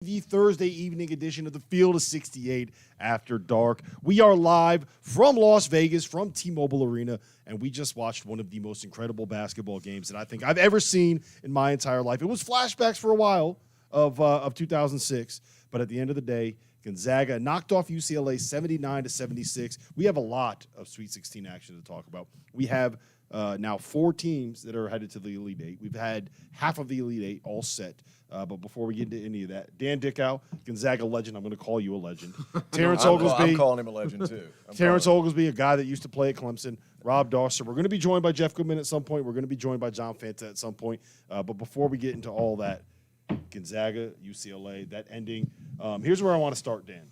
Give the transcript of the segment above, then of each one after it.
The Thursday evening edition of the Field of 68 After Dark. We are live from Las Vegas, from T-Mobile Arena, and we just watched one of the most incredible basketball games that I think I've ever seen in my entire life. It was flashbacks for a while of 2006, but at the end of the day, Gonzaga knocked off UCLA 79-76. We have a lot of Sweet 16 action to talk about. We have now 4 teams that are headed to the Elite Eight. We've had half of the Elite Eight all set. But before we get into any of that, Dan Dickow, Gonzaga legend. I'm going to call you a legend. Terrence Oglesby. I'm calling him a legend, too. Terrence Oglesby, a guy that used to play at Clemson. Rob Dauster. We're going to be joined by Jeff Goodman at some point. We're going to be joined by John Fanta at some point. But before we get into all that, Gonzaga, UCLA, that ending. Here's where I want to start, Dan.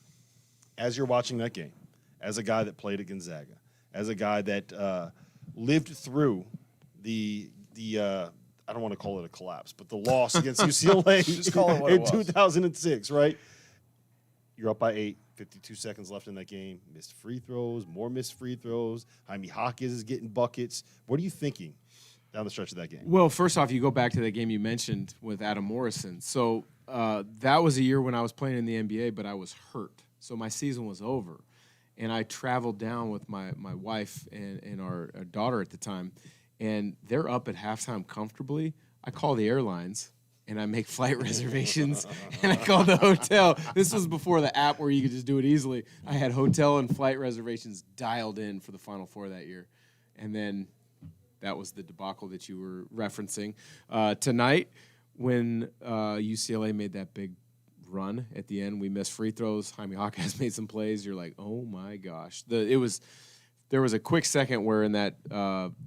As you're watching that game, as a guy that played at Gonzaga, as a guy that lived through the I don't want to call it a collapse, but the loss against UCLA Just call it what in it was. 2006, right? You're up by 8, 52 seconds left in that game. Missed free throws, more missed free throws. Jaime Hawkins is getting buckets. What are you thinking down the stretch of that game? Well, first off, you go back to that game you mentioned with Adam Morrison. So that was a year when I was playing in the NBA, but I was hurt. So my season was over. And I traveled down with my wife and our daughter at the time. And they're up at halftime comfortably. I call the airlines, and I make flight reservations, and I call the hotel. This was before the app where you could just do it easily. I had hotel and flight reservations dialed in for the Final Four that year. And then that was the debacle that you were referencing. Tonight, when UCLA made that big run at the end, we missed free throws. Jaime Hawkins made some plays. You're like, oh, my gosh. There was a quick second where in that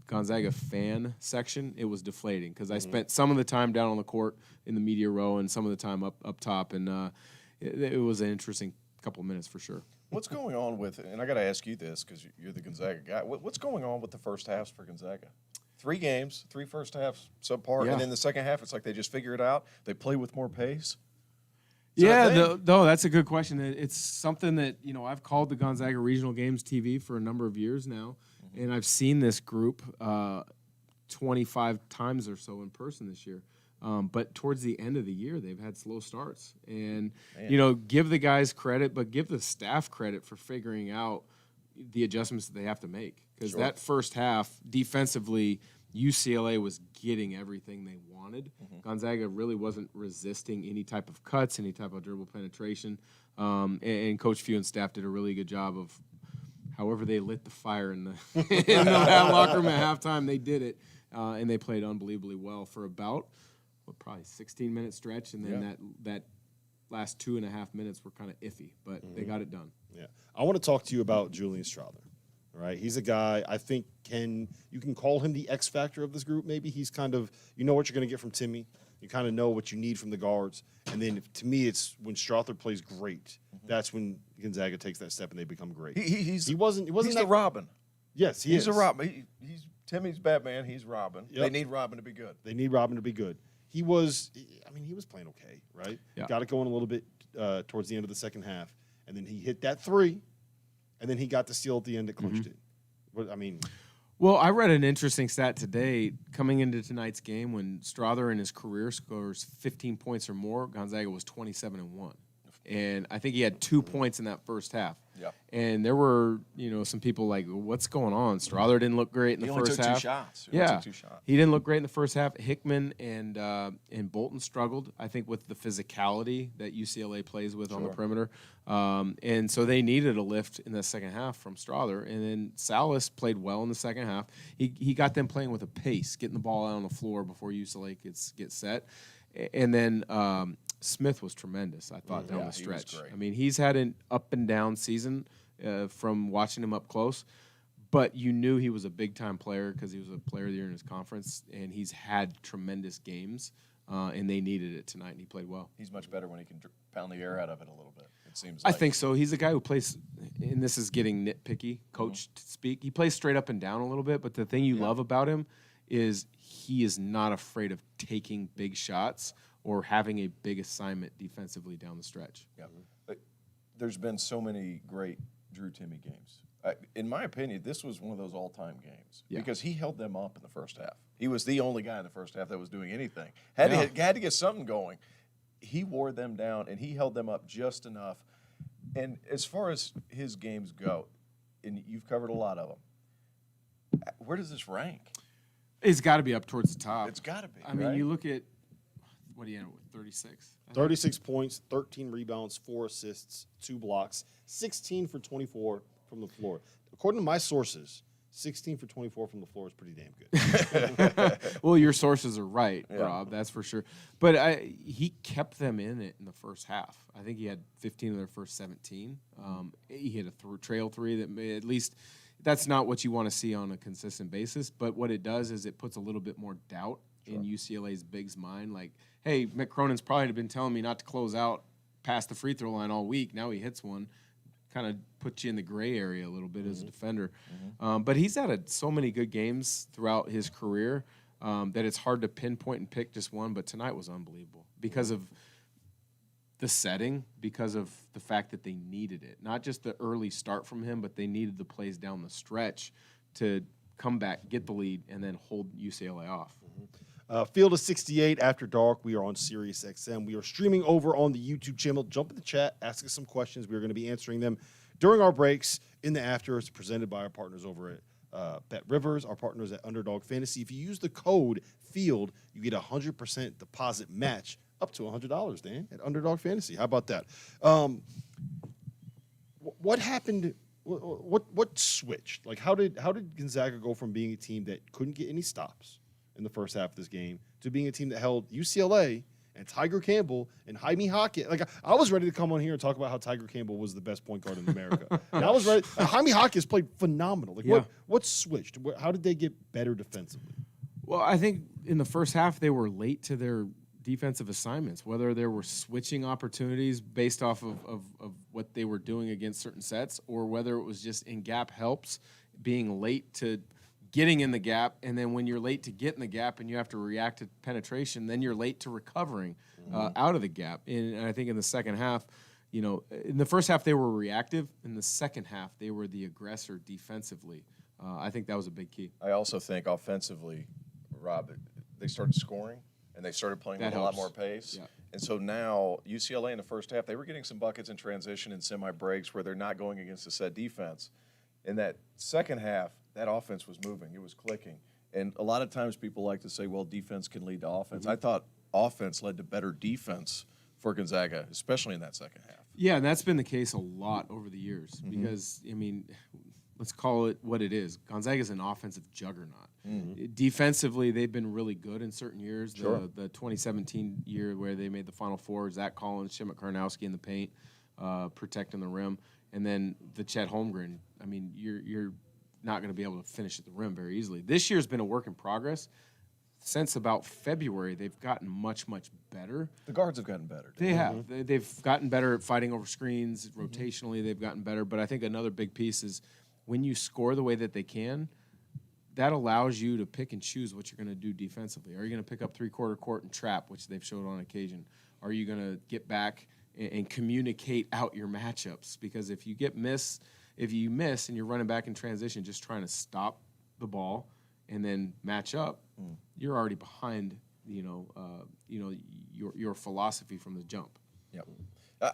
Gonzaga fan section, it was deflating because I spent some of the time down on the court in the media row and some of the time up top, and it was an interesting couple of minutes for sure. What's going on with, and I got to ask you this because you're the Gonzaga guy, what's going on with the first halves for Gonzaga? 3 games, 3 first halves, subpar, Yeah. and then the second half, it's like they just figure it out. They play with more pace. No, that's a good question. It's something that, I've called the Gonzaga Regional Games TV for a number of years now, and I've seen this group 25 times or so in person this year. But towards the end of the year, they've had slow starts. And, give the guys credit, but give the staff credit for figuring out the adjustments that they have to make. Because that first half, defensively, UCLA was getting everything they wanted. Gonzaga really wasn't resisting any type of cuts, any type of dribble penetration. And Coach Few and staff did a really good job of however they lit the fire in the locker room at halftime. They did it, and they played unbelievably well for about, probably 16-minute stretch. And then that last 2.5 minutes were kind of iffy, but they got it done. Yeah. I want to talk to you about Julian Strawther. All right, he's a guy I think you can call him the X factor of this group. Maybe he's kind of what you're going to get from Timmy. You kind of know what you need from the guards, and then to me, it's when Strawther plays great. That's when Gonzaga takes that step and they become great. He wasn't the Robin. Yes, he's a Robin. He's Timmy's Batman. He's Robin. Yep. They need Robin to be good. He was playing okay, right? Yeah. Got it going a little bit towards the end of the second half, and then he hit that 3. And then he got the steal at the end that clinched it. But, Well, I read an interesting stat today coming into tonight's game when Strawther in his career scores 15 points or more. Gonzaga was 27-1. And I think he had 2 points in that first half. Yeah. And there were, some people like, what's going on? Strawther didn't look great in the first half. He only took 2 shots. He didn't look great in the first half. Hickman and Bolton struggled, I think, with the physicality that UCLA plays with on the perimeter. And so they needed a lift in the second half from Strawther. And then Salas played well in the second half. He got them playing with a pace, getting the ball out on the floor before UCLA gets set. And then Smith was tremendous, I thought, down the stretch. He was great. I mean, he's had an up-and-down season from watching him up close, but you knew he was a big-time player because he was a player of the year in his conference, and he's had tremendous games, and they needed it tonight, and he played well. He's much better when he can pound the air out of it a little bit, it seems I like. think so. He's a guy who plays, and this is getting nitpicky, coach speak. He plays straight up and down a little bit, but the thing you love about him is he is not afraid of taking big shots or having a big assignment defensively down the stretch. Yeah. There's been so many great Drew Timme games. In my opinion, this was one of those all-time games because he held them up in the first half. He was the only guy in the first half that was doing anything. Had to get something going. he wore them down, and he held them up just enough. And as far as his games go, and you've covered a lot of them, where does this rank? It's got to be up towards the top. It's got to be. I mean, you look at what do you end with 36? 36 points, 13 rebounds, 4 assists, 2 blocks, 16 for 24 from the floor. According to my sources, 16 for 24 from the floor is pretty damn good. Well, your sources are right, Yeah. Rob. That's for sure. But he kept them in it in the first half. I think he had 15 of their first 17. He hit a trail three that at least that's not what you want to see on a consistent basis. But what it does is it puts a little bit more doubt in UCLA's big's mind. Like, hey, Mick Cronin's probably been telling me not to close out past the free throw line all week. Now he hits one. Kind of puts you in the gray area a little bit as a defender. But he's had so many good games throughout his career that it's hard to pinpoint and pick just one. But tonight was unbelievable because of the setting, because of the fact that they needed it. Not just the early start from him, but they needed the plays down the stretch to come back, get the lead, and then hold UCLA off. Field of 68 after dark. We are on Sirius XM. We are streaming over on the YouTube channel. Jump in the chat, ask us some questions. We're going to be answering them during our breaks in the after. It's presented by our partners over at Bet Rivers, our partners at Underdog Fantasy. If you use the code FIELD, you get a 100% deposit match up to $100, Dan, at Underdog Fantasy. How about that? What happened? What switched? Like, how did Gonzaga go from being a team that couldn't get any stops in the first half of this game to being a team that held UCLA and Tiger Campbell and Jaime Hawkins? Like, I was ready to come on here and talk about how Tiger Campbell was the best point guard in America. And I was ready. Jaime Hawkins played phenomenal. Like, what switched? How did they get better defensively? Well, I think in the first half they were late to their defensive assignments, whether there were switching opportunities based off of what they were doing against certain sets, or whether it was just in gap helps, being late to getting in the gap, and then when you're late to get in the gap and you have to react to penetration, then you're late to recovering out of the gap. And I think in the second half, in the first half they were reactive. In the second half, they were the aggressor defensively. I think that was a big key. I also think offensively, Rob, they started scoring and they started playing with a lot more pace. Yeah. And so now UCLA in the first half, they were getting some buckets in transition and semi-breaks where they're not going against a set defense. In that second half, that offense was moving. It was clicking. And a lot of times people like to say, well, defense can lead to offense. I thought offense led to better defense for Gonzaga, especially in that second half. Yeah, and that's been the case a lot over the years because, I mean, let's call it what it is. Gonzaga is an offensive juggernaut. Defensively, they've been really good in certain years. Sure. The 2017 year where they made the Final Four, Zach Collins, Shimmick Karnowski in the paint, protecting the rim. And then the Chet Holmgren, I mean, you're not going to be able to finish at the rim very easily. This year's been a work in progress. Since about February, they've gotten much, much better. The guards have gotten better. They have. They've gotten better at fighting over screens. Rotationally, they've gotten better. But I think another big piece is when you score the way that they can, that allows you to pick and choose what you're going to do defensively. Are you going to pick up three-quarter court and trap, which they've showed on occasion? Are you going to get back and communicate out your matchups? Because if you miss and you're running back in transition, just trying to stop the ball and then match up, you're already behind. Your philosophy from the jump. Yep.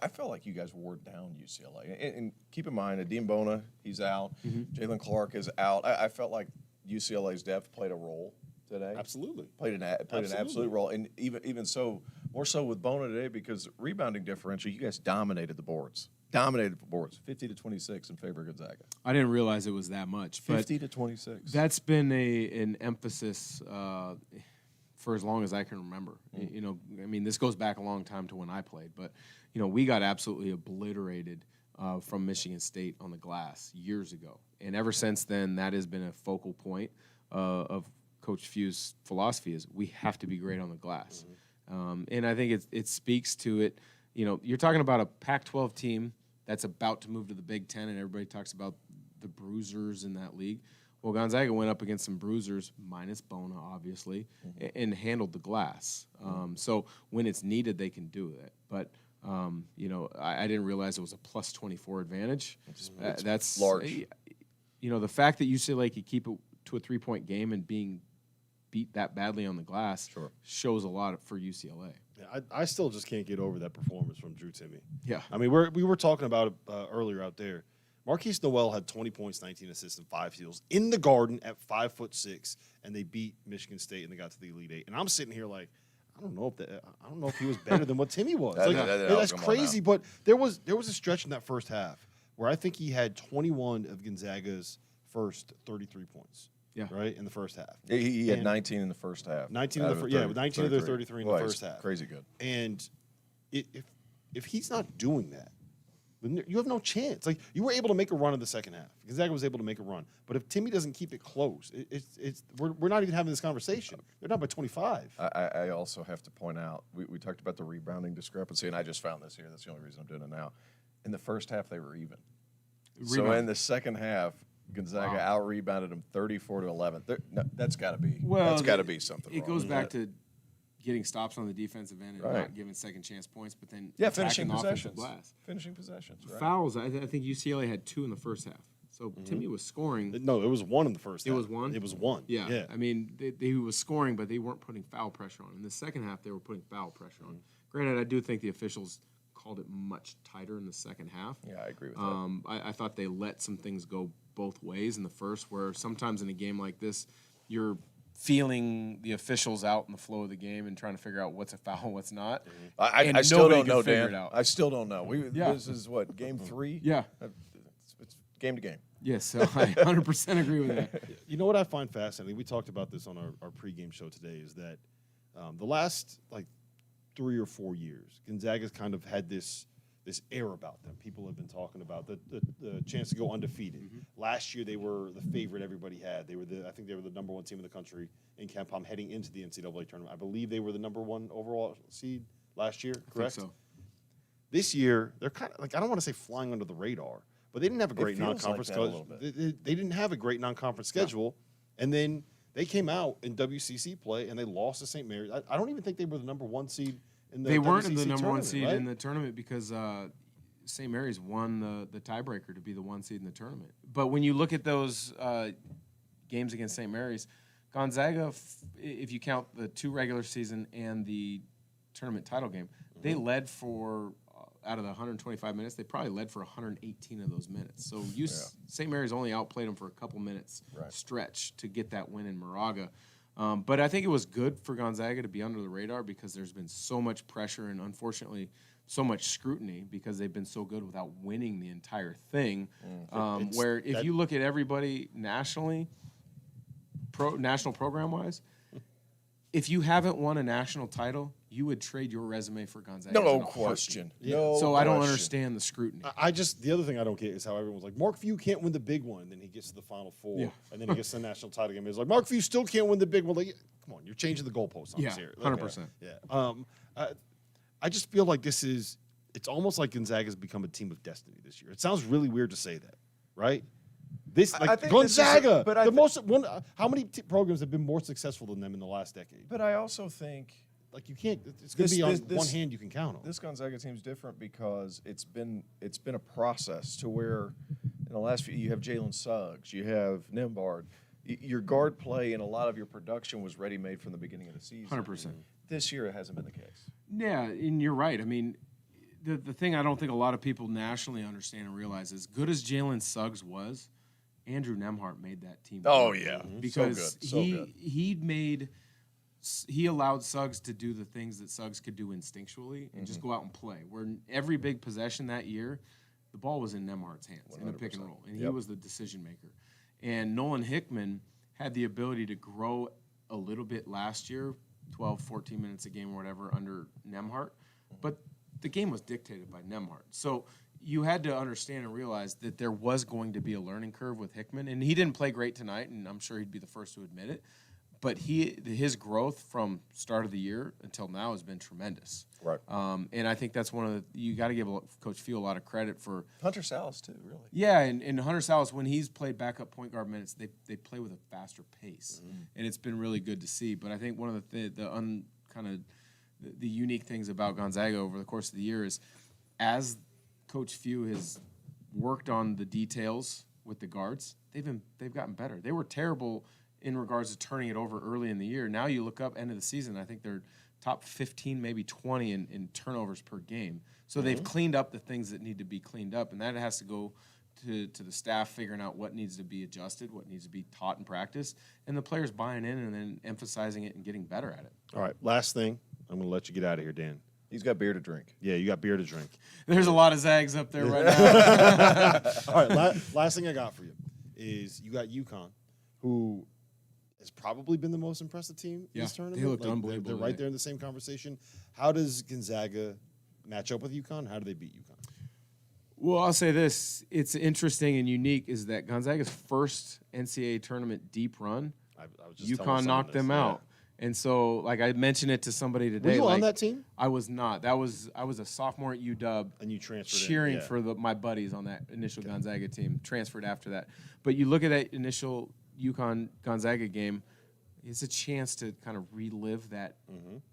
I felt like you guys wore down UCLA. And keep in mind, Adim Bona, he's out. Jalen Clark is out. I felt like UCLA's depth played a role today. Absolutely. Played an absolute role. And even so, more so with Bona today, because rebounding differential, you guys dominated the boards. 50-26 in favor of Gonzaga. I didn't realize it was that much. 50-26. That's been an emphasis for as long as I can remember. I mean, this goes back a long time to when I played, but we got absolutely obliterated from Michigan State on the glass years ago, and ever since then, that has been a focal point of Coach Few's philosophy: is we have to be great on the glass, and I think it speaks to it. You're talking about a Pac-12 team that's about to move to the Big Ten, and everybody talks about the bruisers in that league. Well, Gonzaga went up against some bruisers, minus Bona, obviously, and handled the glass. So when it's needed, they can do it. But, I didn't realize it was a plus 24 advantage. That's large. The fact that UCLA could keep it to a three-point game and being beat that badly on the glass shows a lot for UCLA. Yeah. I still just can't get over that performance from Drew Timme. Yeah. I mean, we were talking about it earlier out there. Marquise Noel had 20 points, 19 assists, and 5 steals in the Garden at 5'6", and they beat Michigan State and they got to the Elite Eight. And I'm sitting here like, I don't know if he was better than what Timme was. That's crazy. But there was a stretch in that first half where I think he had 21 of Gonzaga's first 33 points. Yeah. Right in the first half. He had 19 in the first half. 19 in the first, yeah, 19 of their 33 in the first half. Crazy good. And if he's not doing that, then you have no chance. Like, you were able to make a run in the second half. Gonzaga was able to make a run, but if Timme doesn't keep it close, we're not even having this conversation. They're not by 25. I also have to point out we talked about the rebounding discrepancy, and I just found this here. That's the only reason I'm doing it now. In the first half, they were even. So in the second half, Gonzaga out-rebounded them 34-11. That's got to be something. It goes back to getting stops on the defensive end and not giving second chance points, but then finishing possessions. Finishing possessions. Right? Fouls. I think UCLA had 2 in the first half. So Timme was scoring. No, it was 1 in the first half. It was 1? It was 1. Yeah. I mean, he was scoring, but they weren't putting foul pressure on. In the second half, they were putting foul pressure on. Granted, I do think the officials called it much tighter in the second half. Yeah, I agree with that. I thought they let some things go both ways in the first, where sometimes in a game like this, you're feeling the officials out in the flow of the game and trying to figure out what's a foul and what's not. I still don't know, Dan. I still don't know. This is what, game 3? Yeah. It's game to game. Yes, so I 100% agree with that. You know what I find fascinating? We talked about this on our pregame show today, is that the last, 3 or 4 years, Gonzaga's kind of had this air about them. People have been talking about the chance to go undefeated. Last year, they were the favorite everybody had. I think they were the number 1 team in the country in Ken Palm heading into the NCAA tournament. I believe they were the number 1 overall seed last year, correct? I think so. This year, they're kind of I don't want to say flying under the radar, but they didn't have a great non-conference schedule. They didn't have a great non-conference schedule, and then they came out in WCC play and they lost to St. Mary's. I don't even think they were the number 1 seed. They weren't in the number 1 seed in the tournament because St. Mary's won the tiebreaker to be the 1 seed in the tournament. But when you look at those games against St. Mary's, Gonzaga, if you count the 2 regular season and the tournament title game, they led for, out of the 125 minutes, they probably led for 118 of those minutes. So St. Mary's only outplayed them for a couple minutes stretch to get that win in Moraga. But I think it was good for Gonzaga to be under the radar because there's been so much pressure and, unfortunately, so much scrutiny because they've been so good without winning the entire thing. Where if you look at everybody nationally, national program-wise, if you haven't won a national title, you would trade your resume for Gonzaga. No question. I don't understand the scrutiny. The other thing I don't get is how everyone's like, Mark Few can't win the big one, and then he gets to the Final Four, and then he gets to the national title game. It's like, Mark Few still can't win the big one. Like, come on, you're changing the goalposts on this here. 100%. Yeah. I just feel like it's almost like Gonzaga's become a team of destiny this year. It sounds really weird to say that, right? Gonzaga, how many programs have been more successful than them in the last decade? But I also think you can't. It's going to be on one hand you can count on. This Gonzaga team's different because it's been a process to where in the last few you have Jalen Suggs, you have Nembhard, your guard play and a lot of your production was ready made from the beginning of the season. 100%. This year it hasn't been the case. Yeah, and you're right. I mean, the thing I don't think a lot of people nationally understand and realize, as good as Jalen Suggs was, Andrew Nembhard made that team. Oh yeah, because he allowed Suggs to do the things that Suggs could do instinctually and just go out and play. Where every big possession that year, the ball was in Nembhard's hands 100%. In a pick and roll, and he was the decision maker. And Nolan Hickman had the ability to grow a little bit last year, 12, 14 minutes a game or whatever under Nembhard, but the game was dictated by Nembhard. So you had to understand and realize that there was going to be a learning curve with Hickman, and he didn't play great tonight, and I'm sure he'd be the first to admit it. But his growth from start of the year until now has been tremendous. Right. And I think that's you got to give Coach Few a lot of credit for. Hunter Salas too, really. Yeah, and Hunter Salas, when he's played backup point guard minutes, they play with a faster pace, and it's been really good to see. But I think one of the unique things about Gonzaga over the course of the year is, as Coach Few has worked on the details with the guards, they've gotten better. They were terrible in regards to turning it over early in the year. Now you look up end of the season, I think they're top 15, maybe 20 in turnovers per game. So they've cleaned up the things that need to be cleaned up, and that has to go to the staff figuring out what needs to be adjusted, what needs to be taught in practice, and the players buying in and then emphasizing it and getting better at it. All right, last thing. I'm going to let you get out of here, Dan. He's got beer to drink. Yeah, you got beer to drink. There's a lot of Zags up there right now. All right, last thing I got for you is you got UConn, who has probably been the most impressive team in this tournament. They looked unbelievable. They're right there in the same conversation. How does Gonzaga match up with UConn? How do they beat UConn? Well, I'll say this. It's interesting and unique is that Gonzaga's first NCAA tournament deep run, I was just telling UConn someone knocked this, them yeah. out. And so, like, I mentioned it to somebody today. Were you like, on that team? I was not. I was a sophomore at UW. And you transferred cheering in, yeah. for my buddies on that initial Gonzaga team. Transferred after that. But you look at that initial UConn-Gonzaga game, it's a chance to kind of relive that.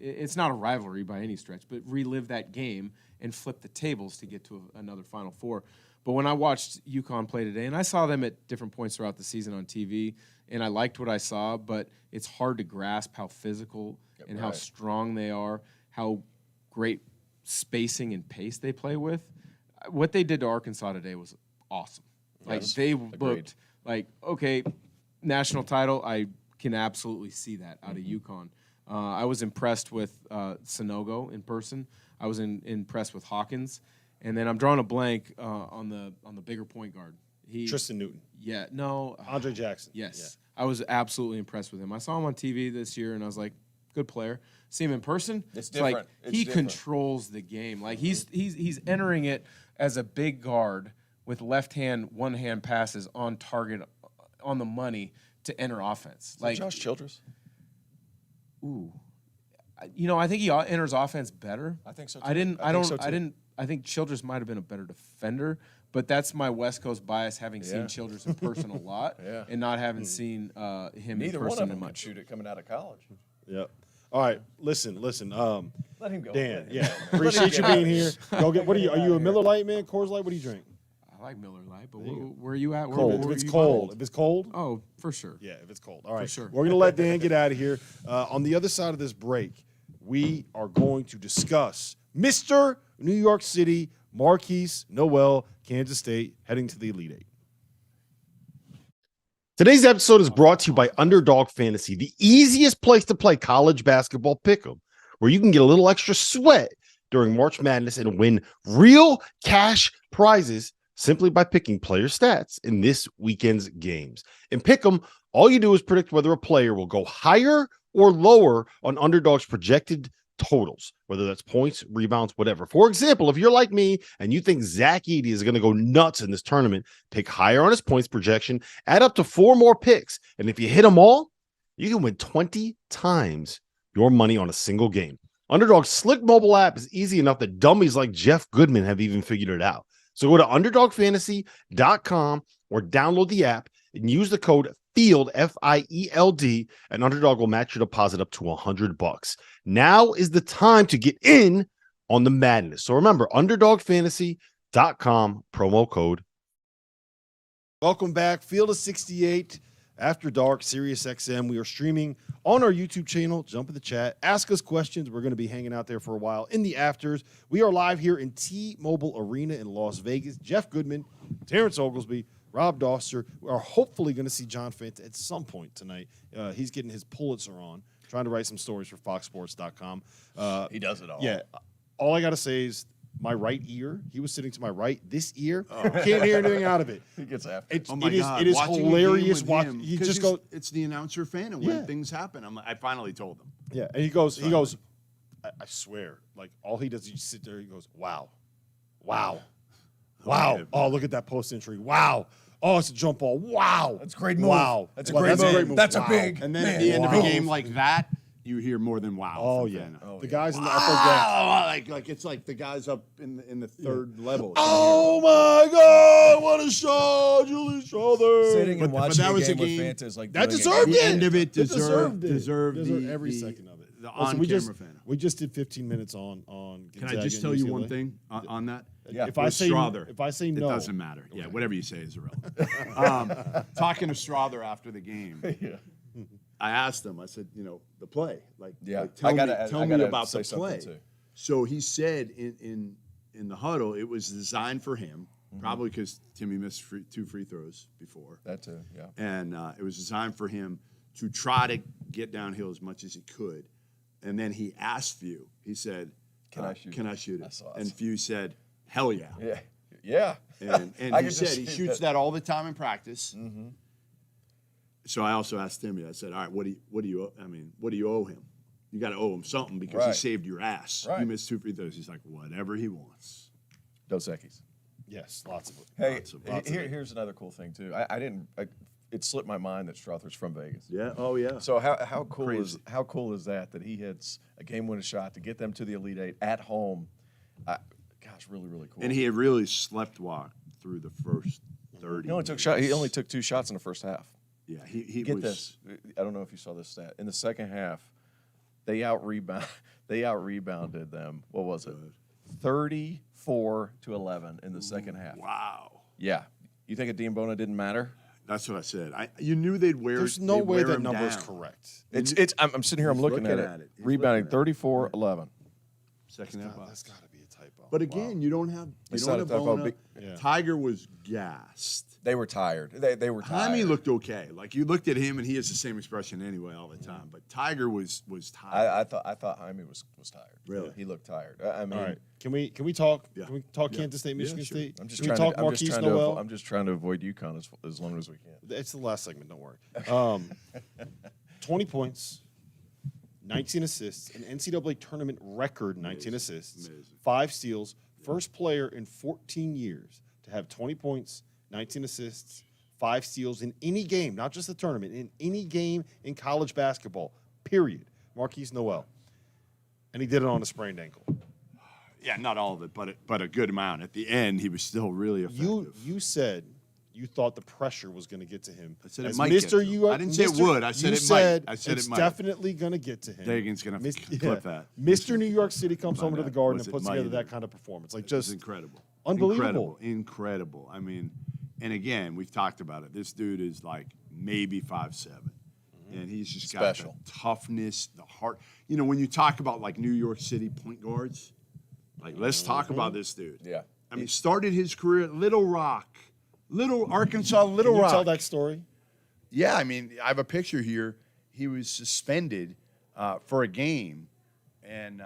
It's not a rivalry by any stretch, but relive that game and flip the tables to get to another Final Four. But when I watched UConn play today, and I saw them at different points throughout the season on TV, and I liked what I saw, but it's hard to grasp how physical and how strong they are, how great spacing and pace they play with. What they did to Arkansas today was awesome. Like, they looked like, okay, national title, I can absolutely see that out of UConn. I was impressed with Sanogo in person. I was impressed with Hawkins. And then I'm drawing a blank on the bigger point guard. Tristan Newton. Yeah, no. Andre Jackson. Yes. Yeah. I was absolutely impressed with him. I saw him on TV this year, and I was like, good player. See him in person. It's different. Like, it's he different. controls the game. Like, he's entering it as a big guard with left hand, one hand passes on target, on the money to enter offense. Like Josh Childress. Ooh. I think he enters offense better. I think so too. I think Childress might have been a better defender, but that's my West Coast bias, having seen Childress in person a lot and not having seen him Neither in person one of them much. could shoot it coming out of college. Yep. All right, listen. Let him go. Dan, appreciate you being here. Go get. What are you? Are you a Miller Lite man? Coors Light? What do you drink? I like Miller Lite, but where are you at? Cold. If it's cold. If it's cold. Oh, for sure. Yeah, if it's cold. All right. For sure. We're gonna let Dan get out of here. On the other side of this break, we are going to discuss Mr. New York City, Marquise Noel, Kansas State, heading to the Elite Eight. Today's episode is brought to you by Underdog Fantasy, the easiest place to play college basketball pick'em, where you can get a little extra sweat during March Madness and win real cash prizes simply by picking player stats in this weekend's games. In pick'em, all you do is predict whether a player will go higher or lower on Underdog's projected totals, whether that's points, rebounds, whatever. For example, if you're like me and you think Zach Edey is going to go nuts in this tournament, pick higher on his points projection, add up to 4 more picks, and if you hit them all, you can win 20 times your money on a single game. Underdog's slick mobile app is easy enough that dummies like Jeff Goodman have even figured it out. So go to UnderdogFantasy.com or download the app and use the code FIELD, FIELD, and Underdog will match your deposit up to $100. Now is the time to get in on the madness. So remember, UnderdogFantasy.com, promo code. Welcome back. Field of 68 After Dark, Sirius XM. We are streaming on our YouTube channel. Jump in the chat. Ask us questions. We're going to be hanging out there for a while in the afters. We are live here in T-Mobile Arena in Las Vegas. Jeff Goodman, Terrence Oglesby, Rob Dauster. We are hopefully going to see John Fanta at some point tonight. He's getting his Pulitzer on, trying to write some stories for FoxSports.com. He does it all. Yeah. All I got to say is my right ear, he was sitting to my right. This ear, can't hear anything out of it. He gets after it. It is hilarious. He just goes. It's the announcer fan, and when things happen, I finally told him. Yeah, and he goes. I swear, like all he does is just sit there. He goes, wow. Oh, look at that post entry. Wow. Oh, it's a jump ball. Wow. That's a great move. Wow. That's a great move. That's a big. And then at the end of a game like that, you hear more than wow. Oh, from yeah. Fanta. The guys in the upper deck. Like it's like the guys up in the third level. Oh, my God. What a shot. Julius Schroeder. Sitting and watching that was a game a with game Fanta is like that doing deserved The it. end of it Deserved deserved every the- second of it. the Listen, on-camera Fanta. We just did 15 minutes on Can Gonzaga I just and tell you UCLA. one thing on that? Yeah. If I say Strother. if I say It no, doesn't matter. Yeah, whatever you say is irrelevant. Talking to Strother after the game, I asked him. I said, the play. Like, Yeah. like, tell I me gotta about say the something, play. too. So he said in the huddle, it was designed for him, probably because Timmy missed 2 free throws before. That too, yeah. And it was designed for him to try to get downhill as much as he could. And then he asked Few, he said, can I shoot it? And Few said, hell yeah. Yeah. Yeah. And I he could said just he see shoots that all the time in practice. Mm-hmm. So I also asked Timmy, I said, all right, what do you owe him? You got to owe him something because he saved your ass. Right. You missed 2 free throws. He's like, whatever he wants. Dos Equis. Yes, lots of it. Hey, Lots of it. here's another cool thing too. It slipped my mind that Strother's from Vegas. Yeah. Oh yeah. So how cool Crazy. is that he hits a game-winning shot to get them to the Elite Eight at home? Gosh, really, really cool. And he had really slept walked through the first 30. He only took 2 shots in the first half. Yeah, he Get was. this. I don't know if you saw this stat. In the second half, they out rebounded them. What was it? 34-11 in the second half. Wow. Yeah. You think a Dean Bona didn't matter? That's what I said. You knew they'd wear. There's no way wear that him number is down. correct. I'm sitting here. I'm looking at it. He's Rebounding looking at it. 34-11. Second half. That's got to be a typo. But again, you don't have. It's You don't not have a typo. Bona. Yeah. Tiger was gassed. They were tired. They were tired. Jaime looked okay. Like you looked at him, and he has the same expression anyway all the time. But Tiger was tired. I thought Jaime was tired. Really? He looked tired. I mean, All right. Can we talk? Yeah. Can we talk Yeah. Kansas State, Yeah, Michigan sure. State? I'm just Can we trying talk to. Marquise Noel? I'm just trying to avoid UConn as long as we can. It's the last segment. Don't worry. 20 points, 19 assists, an NCAA tournament record 19 assists, Amazing. 5 steals, first player in 14 years to have 20 points, 19 assists, 5 steals in any game, not just the tournament, in any game in college basketball, period. Marquise Noel. And he did it on a sprained ankle. Yeah, not all of it, but a good amount. At the end, he was still really effective. You said you thought the pressure was going to get to him. I said it As might get Mr. to him. You, I didn't say it Mr. would. I said you it might. said I said it's it might. definitely going to get to him. Dagan's going to clip that. Mr. New York City comes home to the Garden Was and it puts might together either? that kind of performance. Like It's just incredible. unbelievable. Incredible. I mean, and again, we've talked about it. This dude is like maybe 5'7", and he's just Special. got the toughness, the heart. You know, when you talk about like New York City point guards, like let's talk about this dude. Yeah. I mean, started his career at Little Rock, Arkansas, Can Little you Rock. tell that story? Yeah, I mean, I have a picture here. He was suspended for a game, and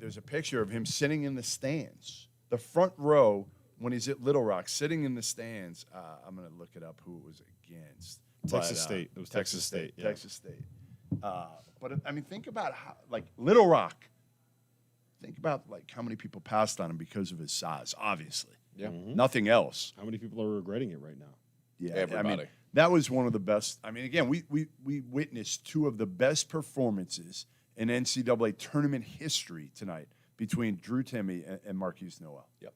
there's a picture of him sitting in the stands, the front row when he's at Little Rock, sitting in the stands. I'm going to look it up who it was against. Texas State. It was Texas State. Yeah. Texas State. But I mean, think about how, like Little Rock. Think about like how many people passed on him because of his size. Obviously, Yeah. nothing else. How many people are regretting it right now? Yeah, Everybody. I mean, that was one of the best. I mean, again, we witnessed 2 of the best performances in NCAA tournament history tonight between Drew Timme and Marquise Noel. Yep.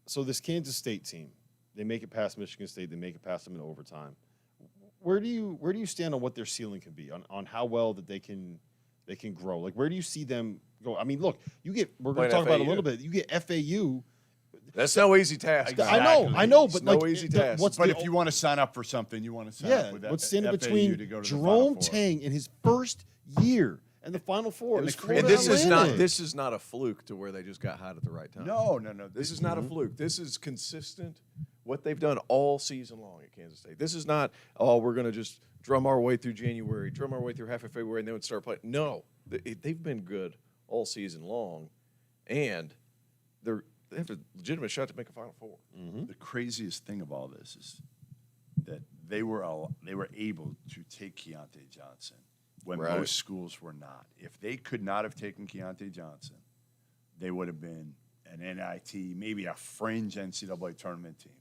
So this Kansas State team, they make it past Michigan State. They make it past them in overtime. Where do you stand on what their ceiling can be, on how well that they can grow? Like, where do you see them go? I mean, look, we're going to talk about it a little bit. You get FAU. That's no easy task. I know, but It's no like, easy task. But if you want to sign up for something, you want to sign up with what's FAU standing between to go to Jerome the Final Four. Tang in his first year and the Final Four? And is the Florida And Atlantic. this is not a fluke to where they just got hot at the right time. No. This is not a fluke. This is consistent. What they've done all season long at Kansas State. This is not, we're going to just drum our way through January, drum our way through half of February, and then we'd start playing. No, they've been good all season long, and they have a legitimate shot to make a Final Four. The craziest thing of all this is that they were able to take Keontae Johnson when Right. most schools were not. If they could not have taken Keontae Johnson, they would have been an NIT, maybe a fringe NCAA tournament team.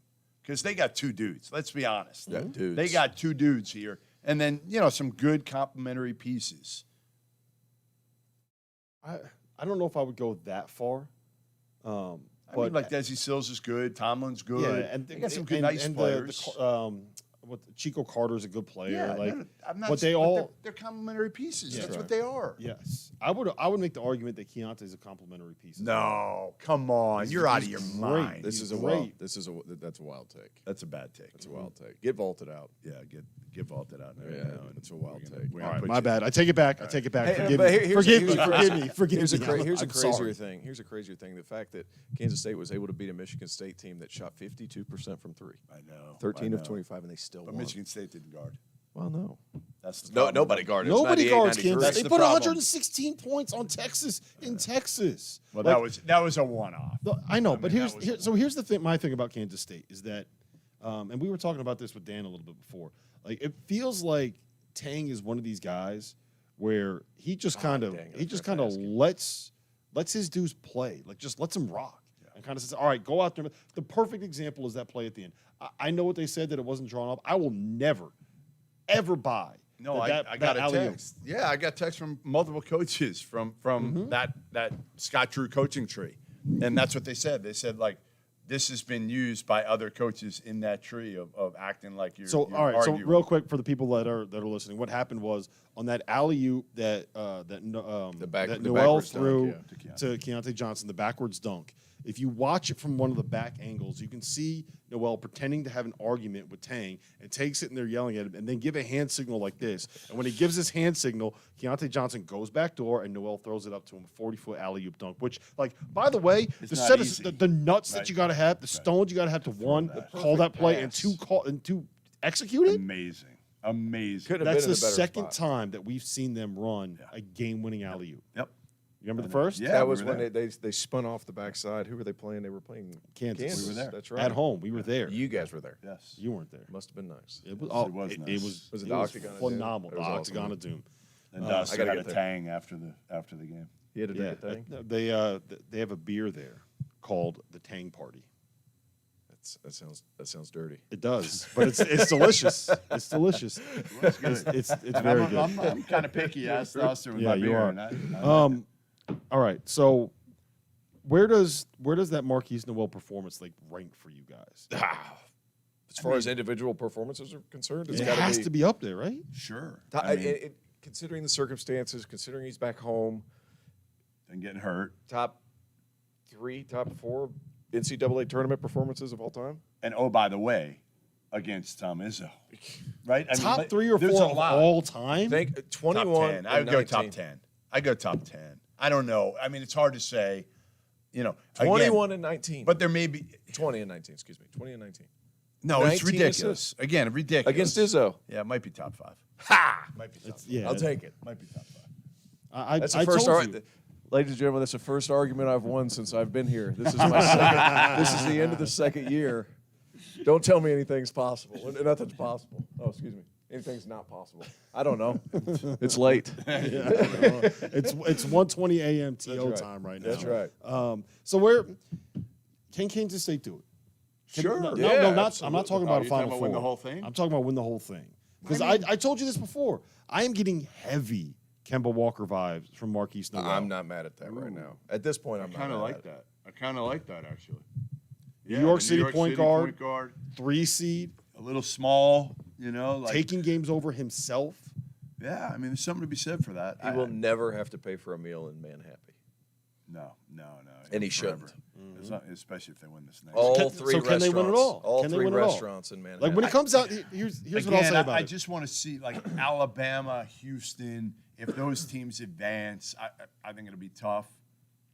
Because they got 2 dudes. Let's be honest. Yeah, dudes. They got 2 dudes here, and then some good complementary pieces. I don't know if I would go that far. I mean, like Desi Sills is good, Tomlin's good. Yeah, and they got some good, nice players. what what Chico Carter's a good player. Yeah, like, I'm not. but they but all they're complementary pieces. Yeah. That's That's what they are. yes. I would make the argument that Keontae's a complimentary piece. as well. No, come on, you're out of your great. mind. This He's is great. that's a wild take. That's a bad take. That's a wild take. Get vaulted out. Yeah, get vaulted out. Yeah, that's a wild take. All right, my bad. I take it back. I take it back. Hey, Forgive but me. here's- Forgive here's me. a crazy- Forgive me. Forgive Here's a, me. here's a I'm crazier sorry. thing. Here's a crazier thing. The fact that Kansas State was able to beat a Michigan State team that shot 52% from three. I know. 13 I of know. 25, and they still But won. Michigan State didn't guard. Well, no. That's the No, problem. nobody guarded. It was Nobody 98, guards 93. Kansas. That's They the put problem. 116 points on Texas in Texas. Well, Like, that was a one-off. I know, but mean, here's that was- here's the thing. My thing about Kansas State is that, and we were talking about this with Dan a little bit before. Like, it feels like Tang is one of these guys where he just kind of dang, he just that's kind of asking. lets his dudes play. Like, just lets them rock and kind of says, "All right, go out there." The perfect example is that play at the end. I know what they said that it wasn't drawn up. I will never, ever buy. No, that I got a alley-oop. text. Yeah, I got text from multiple coaches from that Scott Drew coaching tree, and that's what they said. They said like this has been used by other coaches in that tree of acting like you're. So you're all right, so arguing. real quick for the people that are listening, what happened was on that alley oop that that Noel backwards dunk, threw yeah. to Keontae Johnson, the backwards dunk. If you watch it from one of the back angles, you can see Noel pretending to have an argument with Tang and takes it and they're yelling at him and then give a hand signal like this. And when he gives his hand signal, Keontae Johnson goes back door and Noel throws it up to him, a 40-foot alley-oop dunk, which, like, by the way, It's the not set easy. of the nuts that Right. you got to have, the stones you got to have to one, call that play and two execute it. Amazing. Could have That's been the in a better second spot. time that we've seen them run a game-winning alley-oop. Yep. You remember the first? Yeah. That we was were when there. they spun off the backside. Who were they playing? They were playing Kansas. We were there. That's right. At home. We were there. You guys were there. Yes. You weren't there. Must have been nice. It was, It was it nice. was it the Octagon of Doom? phenomenal. It The was awesome. Octagon of Doom. And I Dauster gotta had get a there. tang after the game. He had to drink Yeah, a thing. they have a beer there called the Tang Party. That sounds dirty. It does, but it's delicious. It's delicious. It's very good. I'm kind of picky. I asked Dauster with Yeah, my you beer. are. And I like it. All right, so where does that Marquise Noel performance like rank for you guys? As far as individual performances are concerned, it's It got has to to be up there, right? Sure. I mean, considering the circumstances, considering he's back home, and getting hurt. top 3, top 4 NCAA tournament performances of all time. And oh, by the way, against Tom Izzo, right? I mean, Top like, 3 or there's 4 a of lot. all time. Think Top 21. 10. and I would go 19. top 10. I go top 10. I don't know. I mean, it's hard to say. You know, 21 again, and 19. but there may be 20 and 19. Excuse me. 20 and 19 no. It's 19 ridiculous. assists. Again, ridiculous against Izzo. Yeah, it might be top 5. Ha! Might be top 5. Yeah, I'll take it. Might be top 5. I That's the first told argument. Ladies and gentlemen, that's the first argument I've won since I've been here. This is my second. This is the end of the second year. Don't tell me anything's possible. Nothing's possible. Oh, excuse me. Anything's not possible. I don't know. It's late. it's 1:20 a.m. TO That's right. time right now. That's right. So where can Kansas State do it? Sure. No, Yeah, I'm not absolutely. talking Oh, about a you're talking Final about Four. win the whole thing? I'm talking about win the whole thing. Because I told you this before. I am getting heavy Kemba Walker vibes from Marquise Noel. I'm not mad at that right now. At this point, I'm not kind of mad like at it. that. I kind of like that actually. New York the City point guard. 3 seed, A little small, you know, like taking games over himself. yeah. I mean, there's something to be said for that. He will never have to pay for a meal in Manhattan. No. And he Forever. shouldn't. It's not, especially if they win this next. All Can- 3 so restaurants. can they win it all? All Can they 3 win it all? restaurants in Manhattan. Like when it comes out, here's what I'll say about I it. just want to see like Alabama, Houston. If those teams advance, I think it'll be tough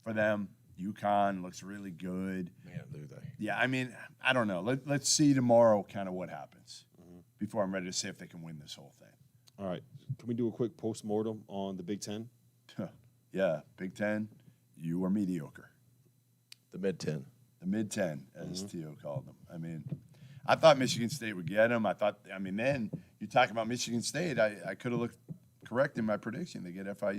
for them. UConn looks really good. Man, do they? Yeah, I mean, I don't know. Let's see tomorrow kind of what happens before I'm ready to say if they can win this whole thing. All right, can we do a quick post-mortem on the Big Ten? Yeah, Big Ten, you are mediocre. The mid-10. The mid-10, as Tio called them. I mean, I thought Michigan State would get them. Then you talk about Michigan State, I could have looked correct in my prediction. They get FAU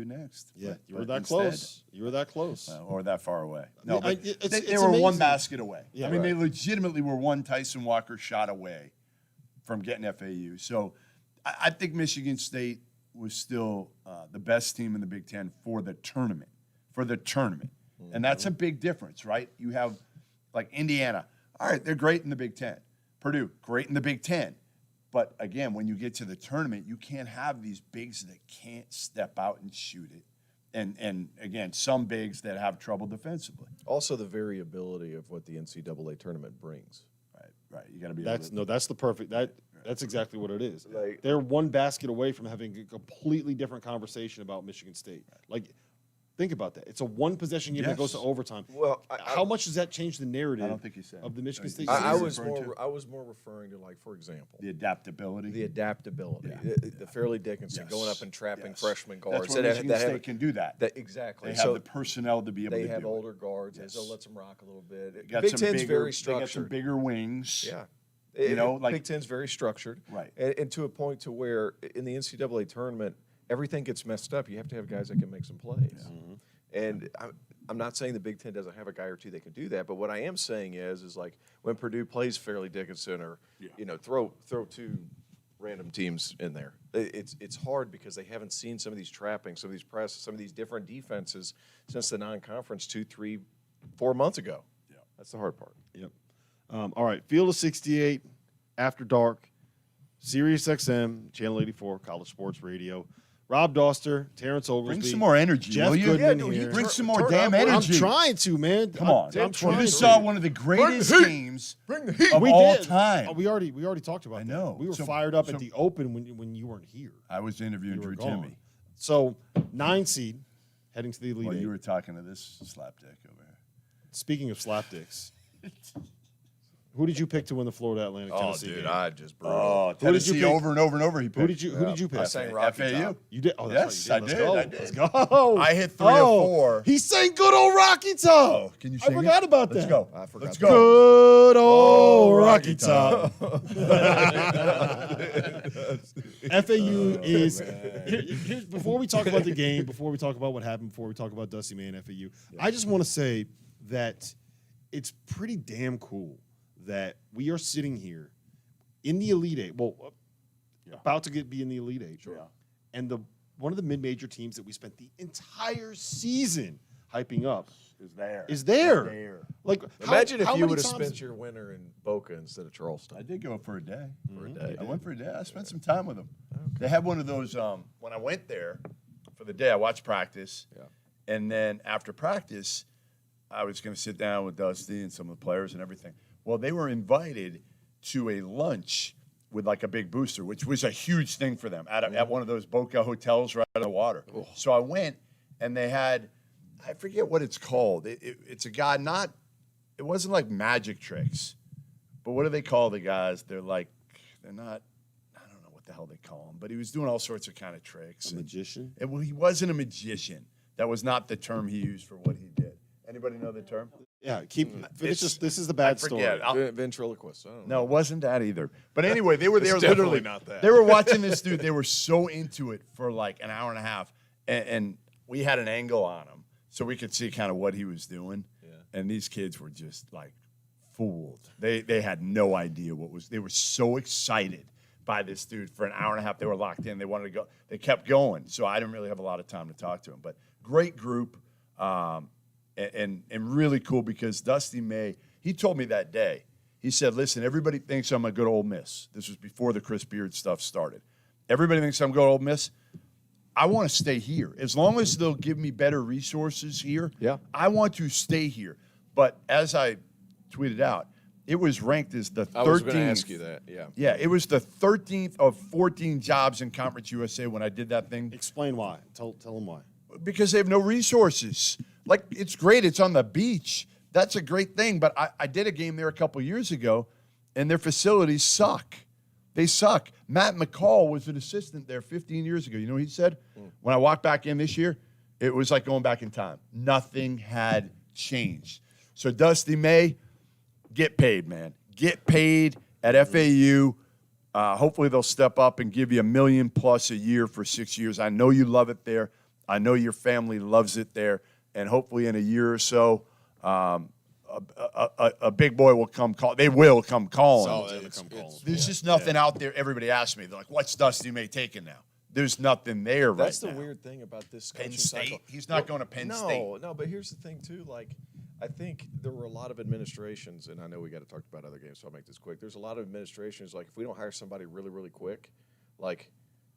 next. Yeah, But- you were but that instead, close. You were that close. or that far away. No, I- but it's- they it's were one amazing. basket away. Yeah, I mean, right. they legitimately were one Tyson Walker shot away from getting FAU. So I think Michigan State was still the best team in the Big Ten for the tournament. And that's a big difference, right? You have like Indiana. All right, they're great in the Big Ten. Purdue, great in the Big Ten. But again, when you get to the tournament, you can't have these bigs that can't step out and shoot it. And again, some bigs that have trouble defensively. Also, the variability of what the NCAA tournament brings. Right. You got to be. That's the perfect That's exactly what it is. Like- They're one basket away from having a completely different conversation about Michigan State. Like, think about that. It's a one possession game that goes to overtime. Well, how much does that change the narrative? I don't think he said of the Michigan State. I series? was more referring to, like, for example, the adaptability. the adaptability. Yeah. The Fairleigh Dickinson going up and trapping freshman guards. That's where Michigan State can do that. Exactly. They have the personnel to be able to do it. They have older guards. Yes. They'll let them rock a little bit. Big Ten's very They got some structured. bigger wings. Yeah. Like Big Ten's very structured. Right. And to a point to where in the NCAA tournament, everything gets messed up. You have to have guys that can make some plays. Yeah. And I'm not saying the Big Ten doesn't have a guy or two that can do that, but what I am saying is like when Purdue plays Fairleigh Dickinson or throw two random teams in there, it's hard because they haven't seen some of these trappings, some of these presses, some of these different defenses since the non-conference 2, 3, 4 months ago. Yeah, that's the hard part. Yep. All right, Field of 68, After Dark, Sirius XM, Channel 84, College Sports Radio. Rob Dauster, Terrence Oglesby. Bring some more energy, Jeff will you? Goodman here. Bring some more damn energy. I'm trying to, man. Come on. I'm trying We just to. saw one of the greatest games of We all did. time. Oh, we already talked about I know. that. We were So- fired up so- at the Open when you weren't here. I was interviewing You were Drew gone. Timmy. So 9 seed, heading to the Elite Well, Eight. you were talking to this slapdick over here. Speaking of slapdicks, who did you pick to win the Florida Atlantic Tennessee game? I just Oh, Who did you Tennessee pick? over and over and over. He picked. Who did you pick? I sang Rocky FAU. Top. You did. Oh, that's Yes, right. I You did. Let's I go. did. Let's go. I hit 3 or 4. He sang good old Rocky Top. Oh, can you I sing forgot it? about that. Let's go. I forgot Let's that. go. Good old Rocky Rocky Top. FAU is. Here's, before we talk about the game, before we talk about what happened, before we talk about Dusty May and FAU, I just want to say that it's pretty damn cool that we are sitting here in the Elite Eight. Well, about to be in the Elite Eight. Sure. Yeah. And one of the mid-major teams that we spent the entire season hyping up Is there. Like, Imagine how if you many would have times- spent your winter in Boca instead of Charleston. I did go for a day. For a day. I went for a day. I spent some time with them. They had one of those, when I went there for the day, I watched practice. Yeah. And then after practice, I was going to sit down with Dusty and some of the players and everything. Well, they were invited to a lunch with like a big booster, which was a huge thing for them at one of those Boca hotels right on the water. Oh. So I went, and they had, I forget what it's called. It's a guy, it wasn't like magic tricks, but what do they call the guys? They're not, I don't know what the hell they call them, but he was doing all sorts of kind of tricks. A magician? Well, he wasn't a magician. That was not the term he used for what he did. Anybody know the term? Yeah, finish this. This is the bad story. Ventriloquist. I don't know. No, it wasn't that either. But anyway, they were there It's definitely literally. not that. They were watching this dude. They were so into it for like an hour and a half. And we had an angle on him so we could see kind of what he was doing. Yeah. And these kids were just like fooled. They had no idea they were so excited by this dude for an hour and a half. They were locked in. They wanted to go. They kept going. So I didn't really have a lot of time to talk to him. But great group. And really cool because Dusty May, he told me that day, he said, listen, everybody thinks I'm a good Ole Miss. This was before the Chris Beard stuff started. Everybody thinks I'm good Ole Miss. I want to stay here. As long as they'll give me better resources here, I want to stay here. But as I tweeted out, it was ranked as the 13th. I was going to ask you that, yeah. Yeah, it was the 13th of 14 jobs in Conference USA when I did that thing. Explain why. Tell them why. Because they have no resources. Like, it's great. It's on the beach. That's a great thing. But I did a game there a couple years ago, and their facilities suck. They suck. Matt McCall was an assistant there 15 years ago. You know what he said? When I walked back in this year, it was like going back in time. Nothing had changed. So, Dusty May, get paid, man. Get paid at FAU. Hopefully, they'll step up and give you $1 million+ a year for 6 years. I know you love it there. I know your family loves it there. And hopefully in a year or so, a big boy will come call. They will come calling. There's just nothing out there. Everybody asks me, they're like, what's Dusty May taking now? There's nothing there right now. That's the weird thing about this Penn coaching State? cycle. He's not going to Penn State. No, but here's the thing, too. Like, I think there were a lot of administrations, and I know we got to talk about other games, so I'll make this quick. There's a lot of administrations, like if we don't hire somebody really, really quick, like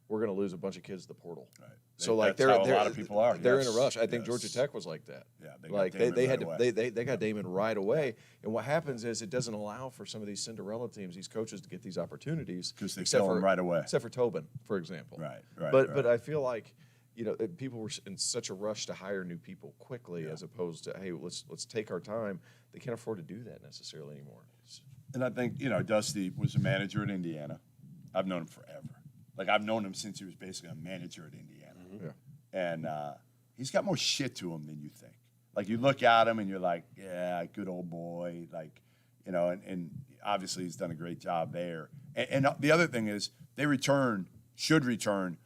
we're going to lose a bunch of kids to the portal. Right. So like that's how a lot of people are. They're in a Yes. rush. I think Yes. Georgia Tech was like that. Yeah, like got Damon they right had away. they got Damon right away. And what happens is it doesn't allow for some of these Cinderella teams, these coaches, to get these opportunities 'Cause they except kill 'em for- right away. Except for Tobin, for example. Right. But I feel like, people were in such a rush to hire new people quickly, as opposed to, hey, let's take our time. They can't afford to do that necessarily anymore. And I think, Dusty was a manager at Indiana. I've known him forever. Like, I've known him since he was basically a manager at Indiana. Yeah. And he's got more shit to him than you think. Like, you look at him and you're like, yeah, good old boy. Like, and obviously he's done a great job there. And the other thing is they should return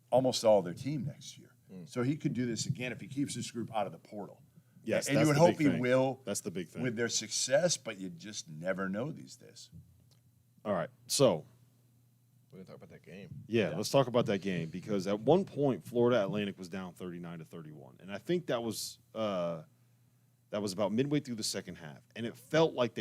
almost all their team next year. So he could do this again if he keeps this group out of the portal. Yes, and that's you would the hope big he thing. will. That's the big thing. With their success, but you just never know these days. All right, so We're going to talk about that game. yeah, let's talk about that game because at one point Florida Atlantic was down 39-31, and I think that was about midway through the second half, and it felt like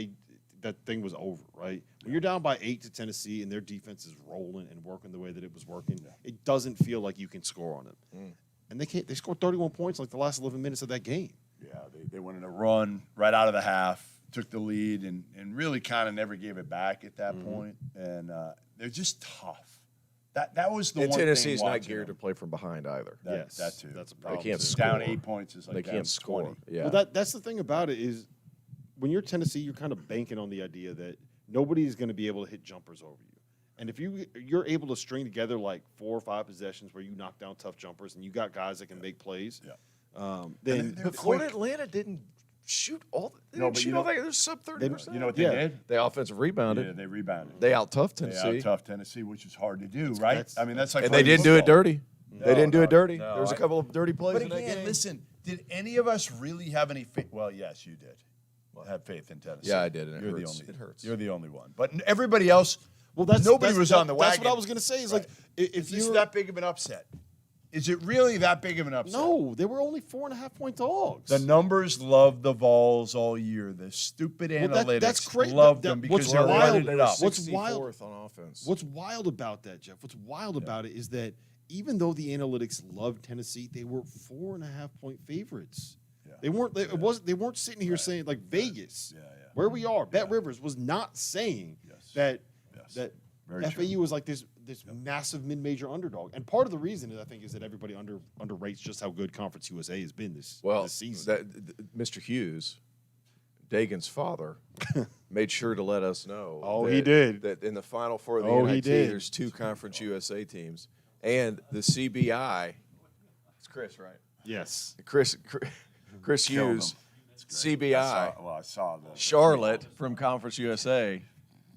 that thing was over. Right, when you're down by 8 to Tennessee and their defense is rolling and working the way that it was working, it doesn't feel like you can score on them. And they scored 31 points like the last 11 minutes of that game. Yeah, they went in a run right out of the half, took the lead, and really kind of never gave it back at that point. And they're just tough. That was the And one Tennessee's thing not watching geared to them. play from behind either. That too. That's a problem. can't too. score. Down 8 points is like They down can't score. 20. Yeah. Well, that's the thing about it is when you're Tennessee, you're kind of banking on the idea that nobody's going to be able to hit jumpers over you. And if you're able to string together like 4 or 5 possessions where you knock down tough jumpers and you got guys that can make plays, then they're But Florida Atlanta didn't shoot all. They No, didn't but shoot you all know- that. They're sub 30%. You know what they Yeah. did? They offensive rebounded. Yeah, they rebounded. They out tough They Tennessee. out tough Tennessee, which is hard to do, right? that's- I mean, that's like And they playing didn't do it football. dirty. They didn't do it dirty. no, there was a couple of dirty plays But in that again, game. listen, did any of us really have any faith? Well, yes, you did. Have faith in Tennessee. Yeah, I did, and it You're hurts. the only. It hurts. You're the only one. But everybody else, that's nobody was on the wagon. That's what I was going to say. Is like if Is this you're that big of an upset? Is it really that big of an upset? no, they were only 4.5-point dogs. The numbers love the Vols all year. The stupid Well, analytics that's crazy. love That- them what's because they're wild- running it up. what's wild- 64th on offense. What's wild about that, Jeff? What's wild about it is that even though the analytics loved Tennessee, they were 4.5-point favorites. Yeah. They weren't. They weren't sitting here saying like Vegas, where we are. Bet Rivers was not saying Yes. that Yes. that Very FAU true. was like this massive mid-major underdog. And part of the reason is I think is that everybody underrates just how good Conference USA has been this season. Mr. Hughes, Dagan's father, made sure to let us know. Oh, he did. That in the Final Four of the Oh, NIT, he did. there's 2 Conference USA teams, and the CBI. It's Chris, right? Yes. Chris Killing Hughes, them. CBI. I saw that. Charlotte from Conference USA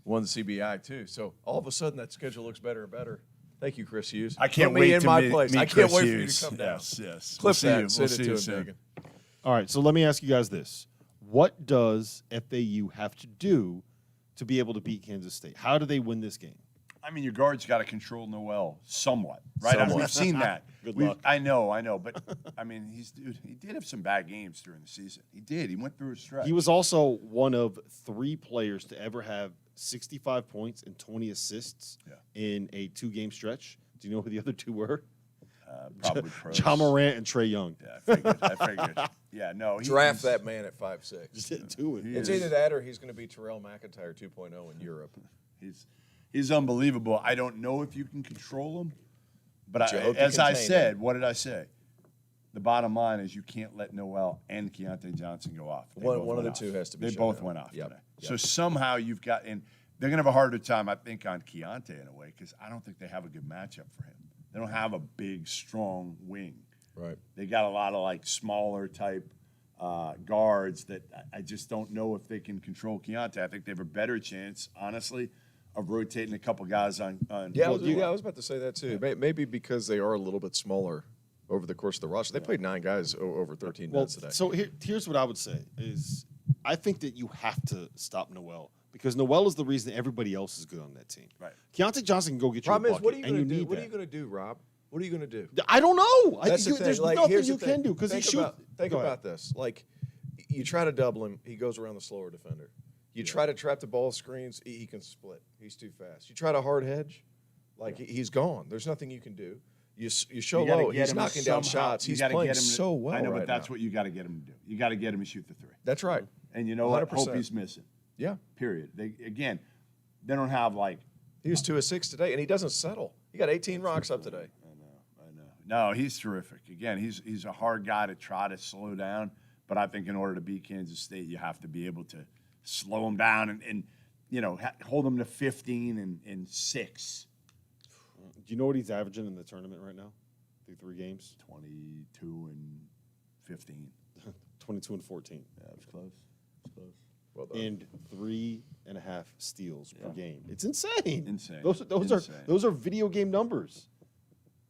won the CBI too. So all of a sudden that schedule looks better and better. Thank you, Chris Hughes. I can't Put me wait in to my meet, place. meet I can't Chris wait Hughes. for you to come down. Yes. Clip We'll see that. you. Send We'll it see to you him, soon. Dagan. All right, so let me ask you guys this. What does FAU have to do to be able to beat Kansas State? How do they win this game? I mean, your guard's got to control Noel somewhat, right? I mean, Somewhat. we've seen that. Good We've- luck. I know, but I mean, he did have some bad games during the season. He did. He went through a stretch. He was also one of 3 players to ever have 65 points and 20 assists in a 2-game stretch. Do you know who the other 2 were? probably pros. John Morant and Trae Young. Yeah, I figured. Yeah, no. Draft that man at 5'6". Just didn't do it. It's either that or he's going to be Terrell McIntyre 2.0 in Europe. He's unbelievable. I don't know if you can control him, but you hope you as I contain said, him. what did I say? The bottom line is you can't let Noel and Keontae Johnson go off. They both One of went the two off. has to be They shut both down. went off Yep, today. yep. So somehow you've got, and they're going to have a harder time, I think, on Keontae in a way because I don't think they have a good matchup for him. They don't have a big, strong wing. Right. They got a lot of like smaller type guards that I just don't know if they can control Keontae. I think they have a better chance, honestly, of rotating a couple guys on. Yeah, I was about to say that too. Maybe because they are a little bit smaller over the course of the roster. They played 9 guys over 13 Well, minutes today. so here's what I would say is I think that you have to stop Noel because Noel is the reason everybody else is good on that team. Right. Keontae Johnson can go get you Problem a is, bucket, what are you and going to do? need What are that. you going to do, Rob? What are you going to do? I don't know. That's the thing. There's Like, nothing here's you the can thing. do because he Think shoots. about this. Like, You try to double him, he goes around the slower defender. You try to trap the ball screens, he can split. He's too fast. You try to hard hedge, he's gone. There's nothing you can do. You show low, he's knocking down shots. He's playing so well. I know, right but that's now. what you got to get him to do. You got to get him to shoot the three. That's right. And you know what? 100%. Hope he's missing. Yeah. Period. They don't have He was 2 of 6 today, and he doesn't settle. He got 18 rocks up today. I know. No, he's terrific. Again, he's a hard guy to try to slow down, but I think in order to beat Kansas State, you have to be able to slow him down and hold him to 15 and 6. Do you know what he's averaging in the tournament right now? Through 3 games? 22 and 15. 22 and 14. Yeah, it's close. It's close. Well done. And 3.5 steals per game. It's insane. Insane. Those are video game numbers.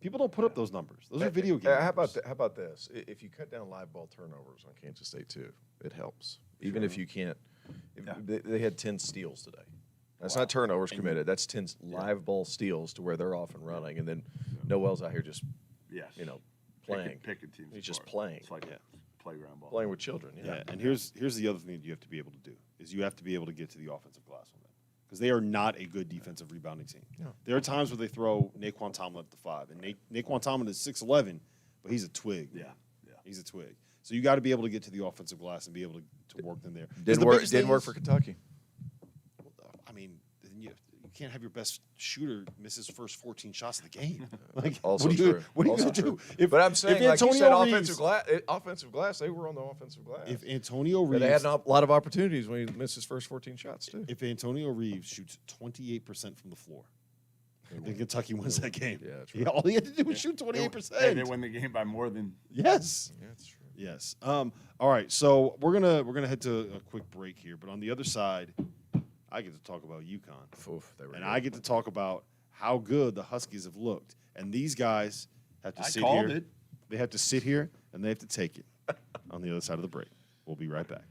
People don't put up those numbers. Those are video game numbers. How about this? If you cut down live ball turnovers on Kansas State too, it helps. Even if you can't. They had 10 steals today. That's not turnovers committed. That's 10 live ball steals to where they're off and running, and then Noel's out here just playing. Picking teams. He's just playing. It's like a playground ball. Playing with children. Yeah, and here's the other thing that you have to be able to do is you have to be able to get to the offensive glass on them because they are not a good defensive rebounding team. No. There are times where they throw Naquan Tomlin at the 5, and Naquan Tomlin is 6'11", but he's a twig. Yeah. He's a twig. So you got to be able to get to the offensive glass and be able to work them there. Didn't work for Kentucky. I mean, you can't have your best shooter miss his first 14 shots of the game. Also what are you going to do? But I'm saying, like you said, offensive glass, they were on the offensive glass. If Antonio Reeves, they had a lot of opportunities when he missed his first 14 shots too. If Antonio Reeves shoots 28% from the floor, then Kentucky wins that game. Yeah, that's right. All he had to do was shoot 28%. And they win the game by more than. Yes. Yeah, that's true. Yes. All right. So we're gonna head to a quick break here, but on the other side, I get to talk about UConn, and I get to talk about how good the Huskies have looked. And these guys have to sit here. It. They have to sit here and they have to take it. On the other side of the break, we'll be right back.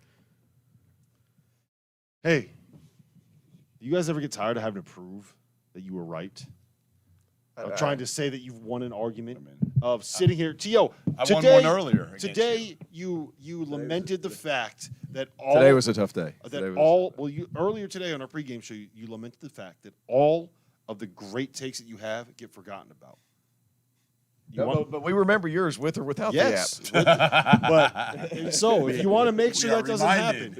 Hey, do you guys ever get tired of having to prove that you were right? Of trying to say that you've won an argument, of sitting here. T.O., I won one earlier. Today, you lamented the fact that all. Today was a tough day. Earlier today on our pregame show, you lamented the fact that all of the great takes that you have get forgotten about. But we remember yours with or without the app. But so if you want to make sure that doesn't happen,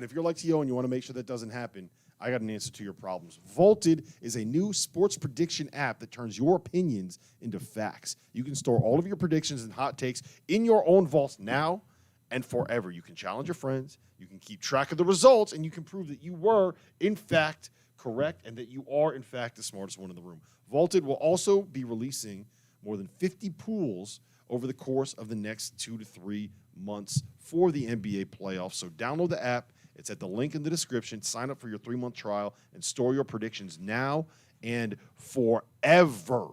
if you're like T.O. and you want to make sure that doesn't happen, I got an answer to your problems. Vaulted is a new sports prediction app that turns your opinions into facts. You can store all of your predictions and hot takes in your own vaults now and forever. You can challenge your friends, you can keep track of the results, and you can prove that you were, in fact, correct and that you are, in fact, the smartest one in the room. Vaulted will also be releasing more than 50 pools over the course of the next 2 to 3 months for the NBA playoffs. So download the app. It's at the link in the description. Sign up for your 3-month trial and store your predictions now and forever.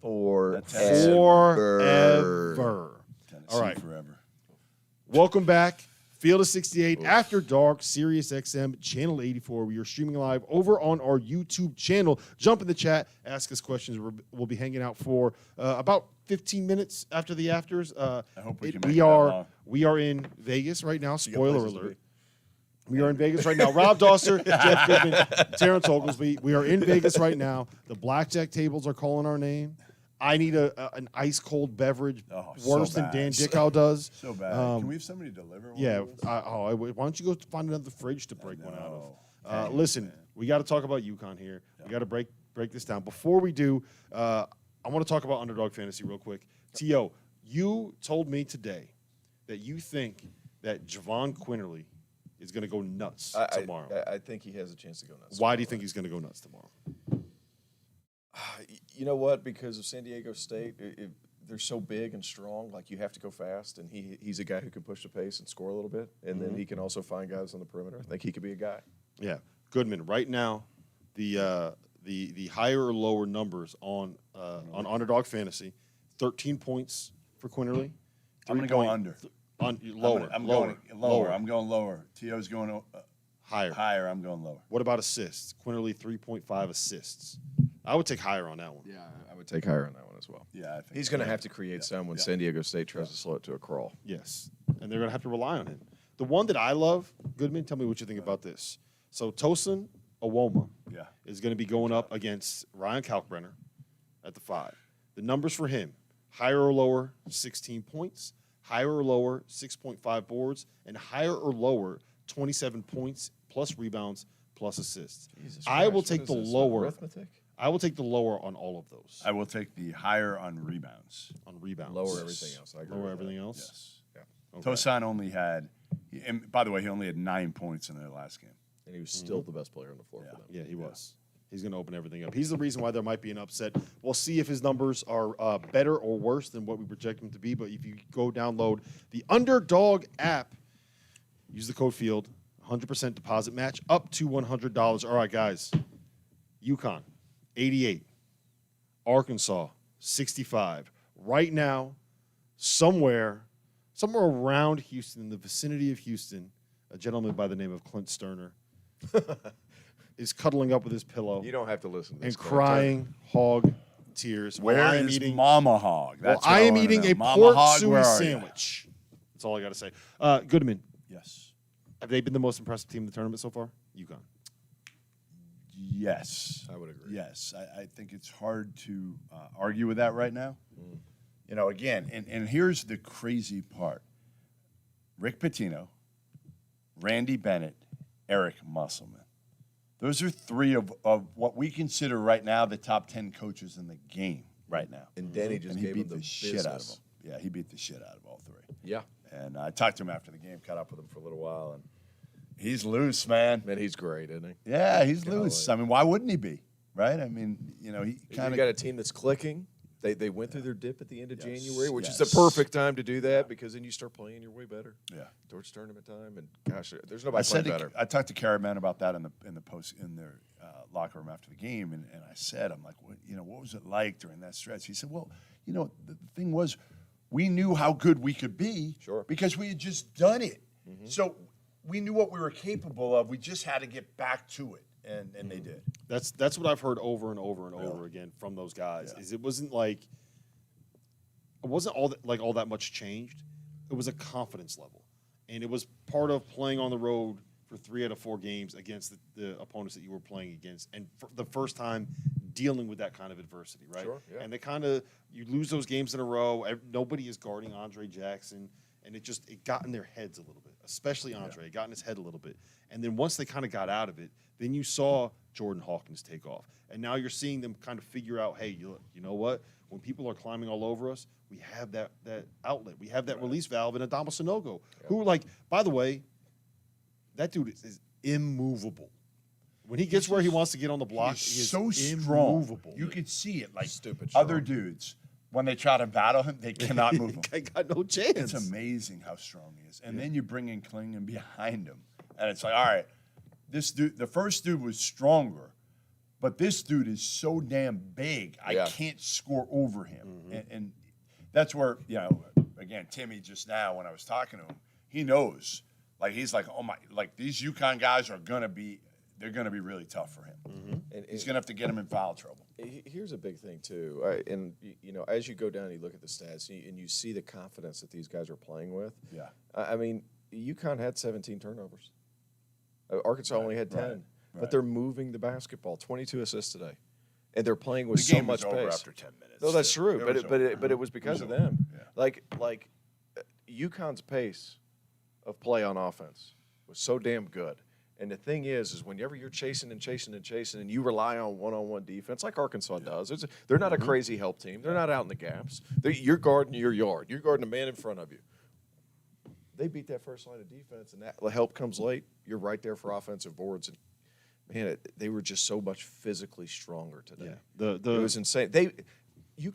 Forever. All right. Forever. Welcome back. Field of 68 After Dark, Sirius XM, Channel 84. We are streaming live over on our YouTube channel. Jump in the chat. Ask us questions. We'll be hanging out for about 15 minutes after the afters. I hope we can make it that long. We are in Vegas right now. Spoiler alert. We are in Vegas right now. Rob Dauster, Jeff Goodman, Terrence Oglesby. We are in Vegas right now. The blackjack tables are calling our name. I need an ice-cold beverage worse than Dan Dickow does. So bad. Can we have somebody deliver one? Yeah. Why don't you go find another fridge to break one out of? Listen, we got to talk about UConn here. Yeah. We got to break this down. Before we do, I want to talk about Underdog Fantasy real quick. T.O., you told me today that you think that Javon Quinterly is going to go nuts tomorrow. I think he has a chance to go nuts. Why do you think he's going to go nuts tomorrow? You know what? Because of San Diego State, they're so big and strong. Like, you have to go fast, and he's a guy who can push the pace and score a little bit, and then he can also find guys on the perimeter. I think he could be a guy. Yeah, Goodman. Right now, the higher or lower numbers on Underdog Fantasy, 13 points for Quinterly. I'm going to go under. Lower. I'm going lower. I'm going lower. T.O.'s going higher. Higher. I'm going lower. What about assists? Quinterly 3.5 assists. I would take higher on that one. Yeah, I would take higher on that one as well. Yeah, I think He's going to have to create some when San Diego State tries to slow it to a crawl. Yes, and they're going to have to rely on him. The one that I love, Goodman, tell me what you think about this. So Tosin Awoma is going to be going up against Ryan Kalkbrenner at the 5. The numbers for him, higher or lower, 16 points, higher or lower, 6.5 boards, and higher or lower, 27 points plus rebounds plus assists. Jesus I Christ, will what take is the this, lower. arithmetic? I will take the lower on all of those. I will take the higher on rebounds. On rebounds. Lower everything else. I agree Lower with everything that. else? Yes. Yeah. Okay. Tosin only had, and by the way, he only had 9 points in their last game. And he was still the best player on the floor for them. Yeah, he was. He's going to open everything up. He's the reason why there might be an upset. We'll see if his numbers are better or worse than what we project him to be. But if you go download the Underdog app, use the code FIELD, 100% deposit match, up to $100. All right, guys. UConn, 88. Arkansas, 65. Right now, somewhere around Houston, in the vicinity of Houston, a gentleman by the name of Clint Sterner is cuddling up with his pillow You don't have to listen to this. and crying hog tears. Where while I am is eating, Mama Hog? while That's what I am wanna eating know. a Mama pork Hog, suey where are ya? sandwich. That's all I got to say. Goodman, Yes. have they been the most impressive team in the tournament so far? UConn. Yes. I would agree. Yes. I think it's hard to argue with that right now. You know, again, and here's the crazy part. Rick Pitino, Randy Bennett, Eric Musselman. Those are 3 of what we consider right now the top 10 coaches in the game right now. And Danny just And he gave him beat the the shit out of business. them. Yeah, he beat the shit out of all 3. Yeah. And I talked to him after the game, caught up with him for a little while, and he's loose, man. Man, he's great, isn't he? Yeah, he's Golly. loose. I mean, why wouldn't he be? Right? I mean, you know, he You kind got of a team that's clicking. They went through their dip at the end of Yes, January, which is yes. the perfect time to do that because then you start playing your way better towards tournament time. And gosh, there's nobody playing better. I talked to Caravan about that in their locker room after the game, and I said, I'm like, what was it like during that stretch? He said, well, the thing was, we knew how good we could be because we had just done it. So we knew what we were capable of. We just had to get back to it, and they did. That's what I've heard over and over and over again from those guys. Yeah. Is it wasn't all that much changed. It was a confidence level, and it was part of playing on the road for 3 out of 4 games against the opponents that you were playing against, and for the first time dealing with that kind of adversity, right? Sure, yeah. And you lose those games in a row. Nobody is guarding Andre Jackson, and it got in their heads a little bit, especially Andre. It got in his head a little bit, and then once they kind of got out of it, then you saw Jordan Hawkins take off, and now you're seeing them kind of figure out, hey, you know what? When people are climbing all over us, we have that outlet. We have that release valve in Adama Sanogo, who, by the way, that dude is immovable. When he gets where he wants to get on the block, he is so strong. immovable. You could see it. Like Stupid other strong. dudes, when they try to battle him, they cannot move him. I got no chance. It's amazing how strong he is. And then you bring in Klingon behind him, and it's like, all right, this dude, the first dude was stronger, but this dude is so damn big, I can't score over him. And that's where, again, Timmy just now, when I was talking to him, he knows. Like, he's like, oh my, like these UConn guys are going to be, they're going to be really tough for him. And he's going to have to get him in foul trouble. Here's a big thing, too. As you go down and you look at the stats and you see the confidence that these guys are playing with. Yeah. I mean, UConn had 17 turnovers. Arkansas only had 10. right. But they're moving the basketball, 22 assists today. And they're playing with The so game much was over pace. after 10 minutes. No, that's true. It But was it was because of them. Yeah. Like UConn's pace of play on offense was so damn good. And the thing is whenever you're chasing and chasing and chasing and you rely on one-on-one defense like Arkansas does, they're not a crazy help team. They're not out in the gaps. You're guarding your yard. You're guarding the man in front of you. They beat that first line of defense, and that help comes late. You're right there for offensive boards. And, man, they were just so much physically stronger today. Yeah. It was insane.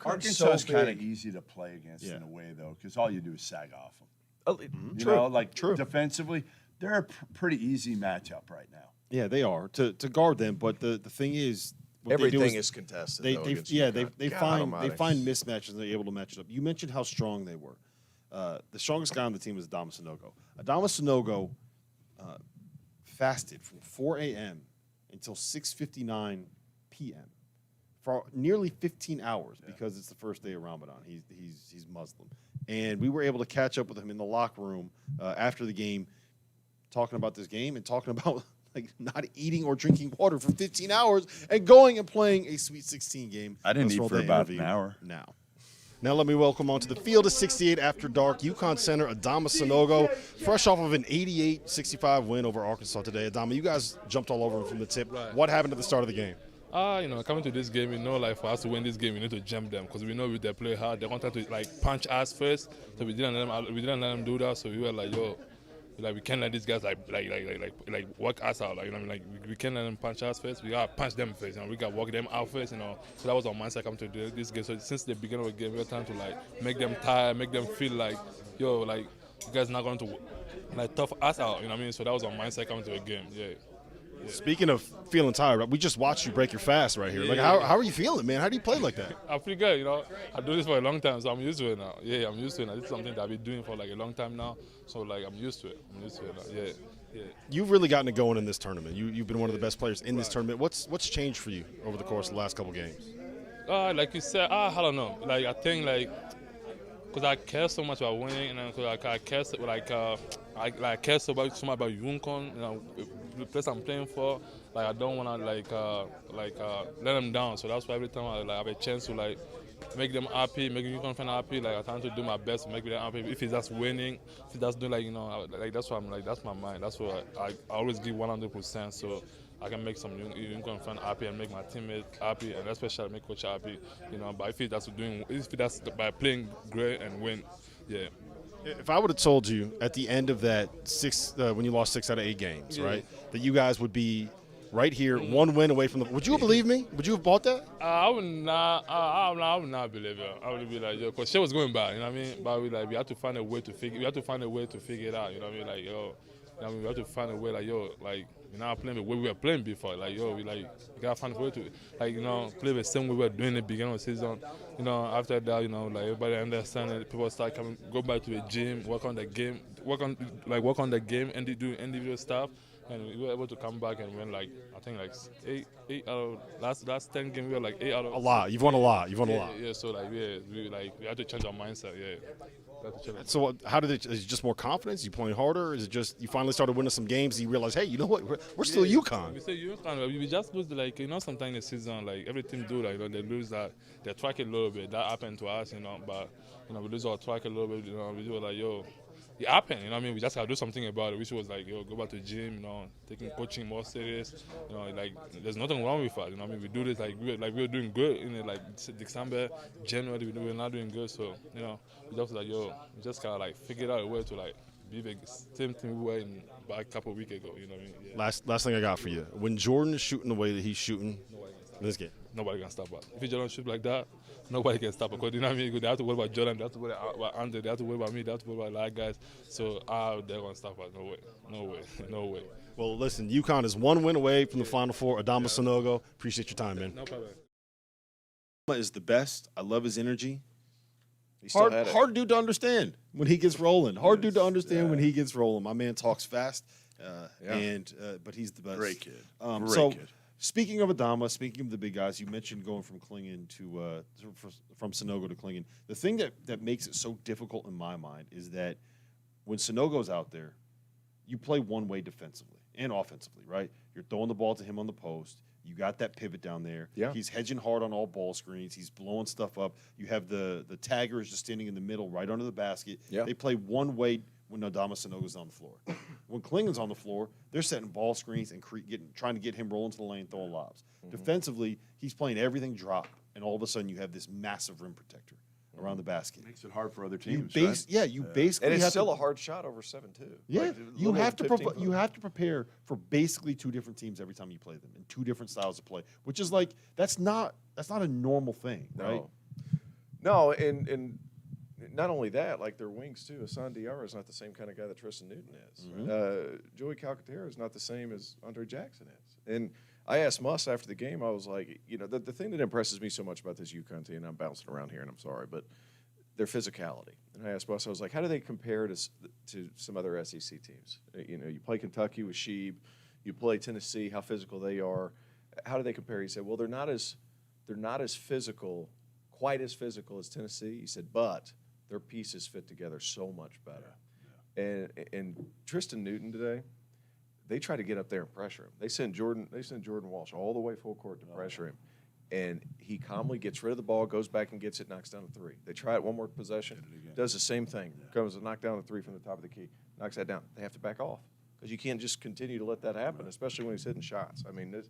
Arkansas is kind of big. easy to play against in a way, though, because all you do is sag off them. True. Defensively, they're a pretty easy matchup right now. Yeah, they are to guard them. But the thing is, what they do Everything is contested. They though, they against yeah UConn. they God find almighty. they find mismatches and they're able to match it up. You mentioned how strong they were. The strongest guy on the team is Adama Sanogo. Adama Sanogo fasted from 4 a.m. until 6:59 p.m. for nearly 15 hours because it's the first day of Ramadan. He's Muslim. And we were able to catch up with him in the locker room after the game, talking about this game and talking about like not eating or drinking water for 15 hours and going and playing a Sweet 16 game. I didn't Let's eat roll for that about interview an hour. Now let me welcome onto the field of 68 after dark, UConn center Adama Sanogo, fresh off of an 88-65 win over Arkansas today. Adama, you guys jumped all over him from the tip. Right. What happened at the start of the game? Coming to this game, like for us to win this game, we need to jump them because we know they play hard. They wanted to like punch us first, so we didn't let them do that. So we were like, we can't let these guys like work us out. We can't let them punch us first. We gotta punch them first, we gotta work them out first. So that was our mindset coming to this game. So since the beginning of the game, we were trying to make them tired, make them feel like, you guys not going to tough us out. So that was our mindset coming to the game. Yeah. Speaking of feeling tired, we just watched you break your fast right here. How are you feeling, man? How do you play like that? I'm pretty good, I do this for a long time, so I'm used to it now. Yeah, I'm used to it now. This is something that I've been doing for a long time now, so I'm used to it. I'm used to it now. Yeah. You've really gotten it going in this tournament. You've been one of the best players in this tournament. What's changed for you over the course of the last couple games? Like you said, I don't know. I think because I care so much about winning, and I care so I care so much about UConn, the place I'm playing for. I don't want to let them down. So that's why every time I have a chance to make them happy, make UConn fan happy. I try to do my best to make them happy. If it's just winning, if it's just doing that's what I'm that's my mind. That's what I always give 100%. So I can make some UConn fan happy and make my teammates happy, and especially make coach happy. But if that's by playing great and win, yeah. If I would have told you at the end of that when you lost 6 out of 8 games, right, that you guys would be right here, one win away from would you have believed me? Would you have bought that? I would not. I would not believe it. I would be like, because shit was going bad. But we had to find a way to figure. We had to find a way to figure it out. We have to find a way. We're not playing the way we were playing before. We gotta find a way to play the same way we were doing in the beginning of the season. After that, everybody understand it. People start coming, go back to the gym, work on the game, work on the game, and do individual stuff. And we were able to come back and win I think eight out of last 10 games. We were 8 out of a lot. You've won a lot. Yeah. So we had to change our mindset. Yeah. So how did it? Is it just more confidence? You playing harder? Is it just you finally started winning some games and you realize, hey, you know what? We're still UConn. We still UConn. We just lose sometimes in the season every team do they lose that they track it a little bit. That happened to us, but we lose our track a little bit. We do it happened. We just gotta do something about it. Which was go back to the gym. Taking coaching more serious. There's nothing wrong with us. We do this we were doing good in December, January. We were not doing good. So we just we just gotta figure out a way to be the same thing we were in back a couple of weeks ago. Yeah. Last thing I got for you. When Jordan is shooting the way that he's shooting in this game, nobody can stop us. If Jordan shoot like that, nobody can stop us. Because they have to worry about Jordan, they have to worry about Andre, they have to worry about me, they have to worry about a lot of guys. So they're gonna stop us. No way. Well, listen, UConn is one win away from the Final Four. Adama Sanogo, appreciate your time, man. No problem. Is the best. I love his energy. Hard dude to understand when he gets rolling. Hard dude to understand when he gets rolling. My man talks fast, but he's the best. Great kid. Kid. Speaking of Adama, speaking of the big guys, you mentioned going from Klingon from Sanogo to Klingon. The thing that makes it so difficult in my mind is that when Sanogo's out there, you play one way defensively and offensively, right? You're throwing the ball to him on the post. You got that pivot down there. Yeah. He's hedging hard on all ball screens. He's blowing stuff up. You have the taggers just standing in the middle right under the basket. Yeah. They play one way when Adama Sanogo's on the floor. When Klingon's on the floor, they're setting ball screens and trying to get him rolling to the lane, throwing lobs. Mm-hmm. Defensively, he's playing everything drop, and all of a sudden you have this massive rim protector around the basket. Makes it hard for other teams, basically and it's have still a hard shot over 7-2. Yeah, you have to prepare for basically 2 different teams every time you play them and 2 different styles of play, which is that's not a normal thing, right? No, and not only that, their wings too. Hassan Diarra is not the same kind of guy that Tristan Newton is. Mm-hmm. Joey Calcaterra is not the same as Andre Jackson is. And I asked Muss after the game, I was like, the thing that impresses me so much about this UConn team, and I'm bouncing around here and I'm sorry, but their physicality. And I asked Muss, I was like, how do they compare to some other SEC teams? You play Kentucky with Sheeb, you play Tennessee, how physical they are. How do they compare? He said, well, they're not as they're not as physical, quite as physical as Tennessee. He said, but their pieces fit together so much better. And Tristan Newton today, they try to get up there and pressure him. They send Jordan Walsh all the way full court to pressure him. And he calmly gets rid of the ball, goes back and gets it, knocks down a three. They try it one more possession, does the same thing. Comes to knock down a three from the top of the key, knocks that down. They have to back off because you can't just continue to let that happen, especially when he's hitting shots. I mean, they're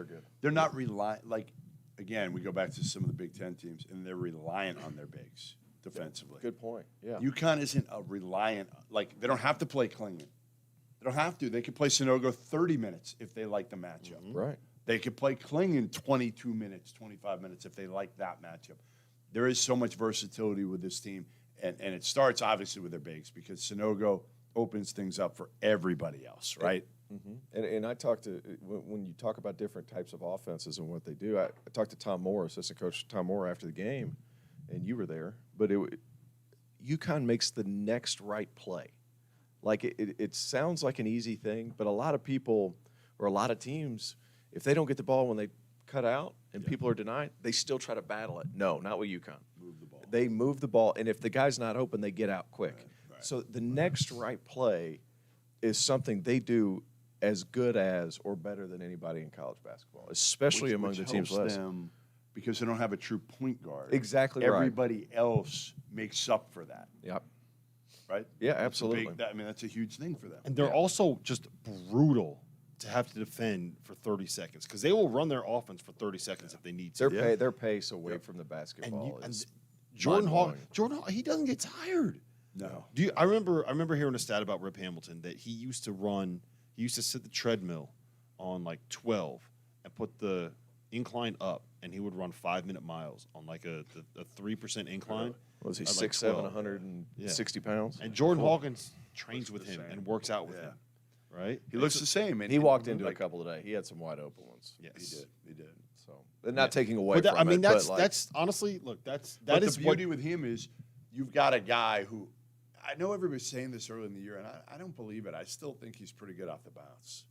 good. They're not reliant. Like, again, we go back to some of the Big Ten teams, and they're reliant on their bigs defensively. Good point. Yeah. UConn isn't a reliant. Like, they don't have to play Klingon. They don't have to. They could play Sanogo 30 minutes if they like the matchup. Right. They could play Klingon 22 minutes, 25 minutes if they like that matchup. There is so much versatility with this team, and it starts obviously with their bigs because Sanogo opens things up for everybody else, right? And I talked to, when you talk about different types of offenses and what they do, I talked to Tom Moore, assistant coach Tom Moore, after the game, and you were there, but UConn makes the next right play. Like, it sounds like an easy thing, but a lot of people or a lot of teams, if they don't get the ball when they cut out and people are denied, they still try to battle it. No, not with UConn. Move the ball. They move the ball, and if the guy's not open, they get out quick. Right. So the next right play is something they do as good as or better than anybody in college basketball, especially among the teams helps less. them because they don't have a true point guard. Exactly right. Everybody else makes up for that, Yep. right? Yeah, That's a absolutely. I mean, that's a huge thing for them. And they're also just brutal to have to defend for 30 seconds because they will run their offense for 30 seconds if they need to. Their pace away from the basketball is Jordan Hall, mind-blowing. he doesn't get tired. No. I remember hearing a stat about Rip Hamilton that he used to sit the treadmill on like 12 and put the incline up, and he would run 5-minute miles on like a 3% incline. Was he at, like, 6'7", 12. 160 pounds? And Jordan Hawkins trains with him and works out with him, right? He looks the same. And He walked into a couple today. He had some wide open ones. Yes. He did. So they're not taking away But from I mean, it. that's but like, that's honestly, look, that But is the beauty with him is you've got a guy who I know everybody's saying this early in the year, and I don't believe it. I still think he's pretty good off the bounce.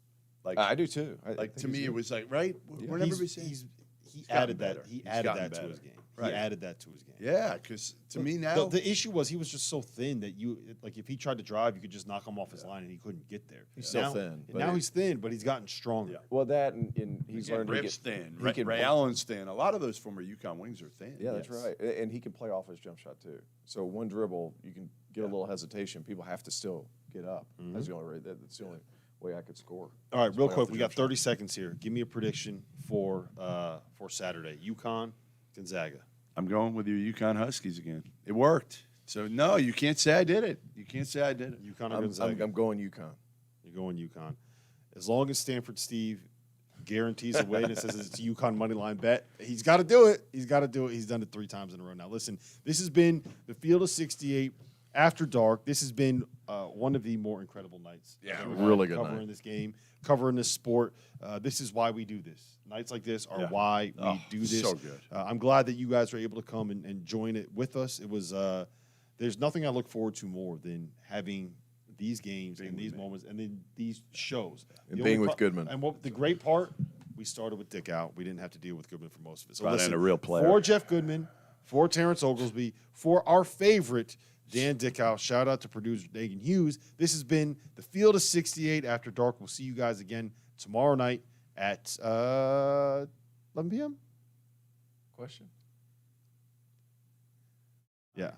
Like I do too. I think to me, he's it good. was like right. We're never saying he gotten added that. better. He He's added gotten that to better. his game. Right. He added that to his game. Yeah, because to me now, The issue was he was just so thin that if he tried to drive, you could just knock him off his line and he couldn't get there. He's still now, thin, but Now he's thin, but he's gotten stronger. Yeah. Well, that and he's learned to Rip's get thin. he can Ray play- Allen's thin. A lot of those former UConn wings are thin. Yeah, that's right. And he can play off his jump shot too. So one dribble, you can get a little hesitation. People have to still get up. That's the only way. That's the only way I could score. All right, real Play off quick, the we jump got 30 seconds here. Give me a prediction for Saturday. UConn, Gonzaga. I'm going with your UConn Huskies again. It worked. So no, you can't say I did it. You can't say I did it. UConn or Gonzaga? I'm going UConn. You're going UConn. As long as Stanford Steve guarantees a way and it says it's a UConn money line bet, he's got to do it. He's got to do it. He's done it 3 times in a row now. Listen, this has been the Field of 68 After Dark. This has been one of the more incredible nights. Yeah, I've ever had really good covering night. this game, covering this sport. This is why we do this. Nights like this are why we do this. So good. I'm glad that you guys were able to come and join it with us. It was there's nothing I look forward to more than having these games and these moments and then these shows. And The being only with Goodman. And what the great part, we started with Dick out. We didn't have to deal with Goodman for most of it. So Brought in listen, a real player. for Jeff Goodman, for Terrence Oglesby, for our favorite Dan Dickow, shout out to producer Megan Hughes. This has been the Field of 68 After Dark. We'll see you guys again tomorrow night at 11 p.m. Question? Yeah.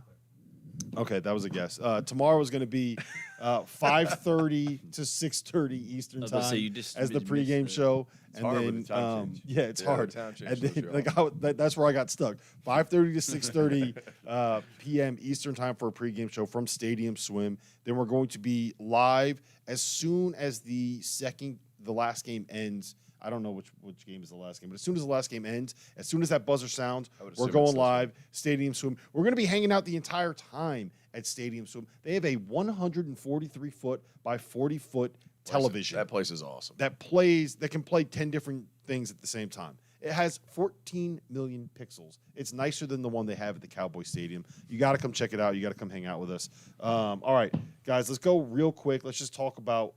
Okay, that was a guess. Tomorrow is going to be 5:30 to 6:30 Eastern I was about to time say, you just- as the you missed pregame it. show, It's hard with the time change. yeah, it's Yeah, hard. the time change And throws then you like that's where I got stuck. 5:30 to 6:30 p.m. Eastern time for a pregame show from Stadium Swim. Then we're going to be live as soon as the last game ends. I don't know which game is the last game, but as soon as the last game ends, as soon as that buzzer sounds, I would we're assume going it's this live. Stadium Swim. We're going to be hanging out the entire time at Stadium Swim. They have a 143-foot by 40-foot television That place is awesome. that can play 10 different things at the same time. It has 14 million pixels. It's nicer than the one they have at the Cowboy Stadium. You got to come check it out. You got to come hang out with us. All right, guys, let's go real quick. Let's just talk about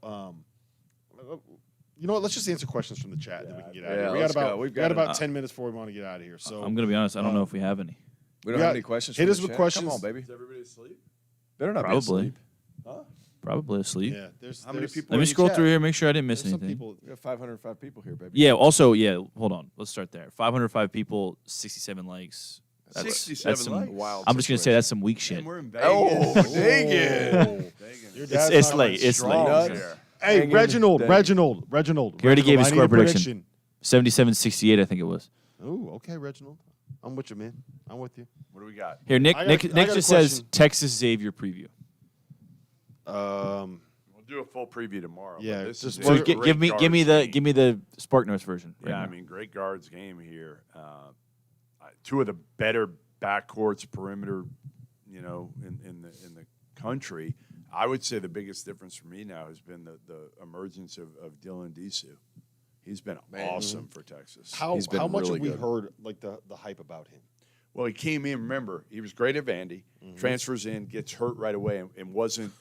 You know what? Let's just answer questions from the chat, and then we can get out of Yeah, here. let's go. We We've got got about 10 minutes before we want to get out of here. So I'm going to be honest. I don't know if we have any. We don't have any questions. Hit from us the with chat? questions. Come on, baby. Is everybody asleep? Better not be Probably. asleep. Probably asleep. yeah, there's How many people? Let me in the scroll chat? through here, make sure I didn't miss There's some anything. people. We got 505 people here, baby. Yeah, also, hold on. Let's start there. 505 people, 67 likes. That's 67 some likes. Wild. I'm just going to say situation. that's some weak shit. And we're in Vegas. Oh, dang it. Your It's, dad's it's not late. It's strong late. here. Hey, Hanging Reginald. day. You already gave I a need score prediction. 77-68, I think it was. Oh, okay, Reginald. I'm with you, man. I'm with you. What do we got? Here, Nick I Nick, got a Nick just says question. Texas Xavier preview. We'll do a full preview tomorrow. but Yeah, this just is So a We're- great give me Guards game. the Spark Notes version. right Yeah, now. I mean, great guards game here. Two of the better backcourts, perimeter, in the country. I would say the biggest difference for me now has been the emergence of Dylan Disu. He's been awesome for Texas. How He's been much really have we good. heard like the hype about him? Well, he came in. Remember, he was great at Vandy. Transfers in, gets hurt right away, and wasn't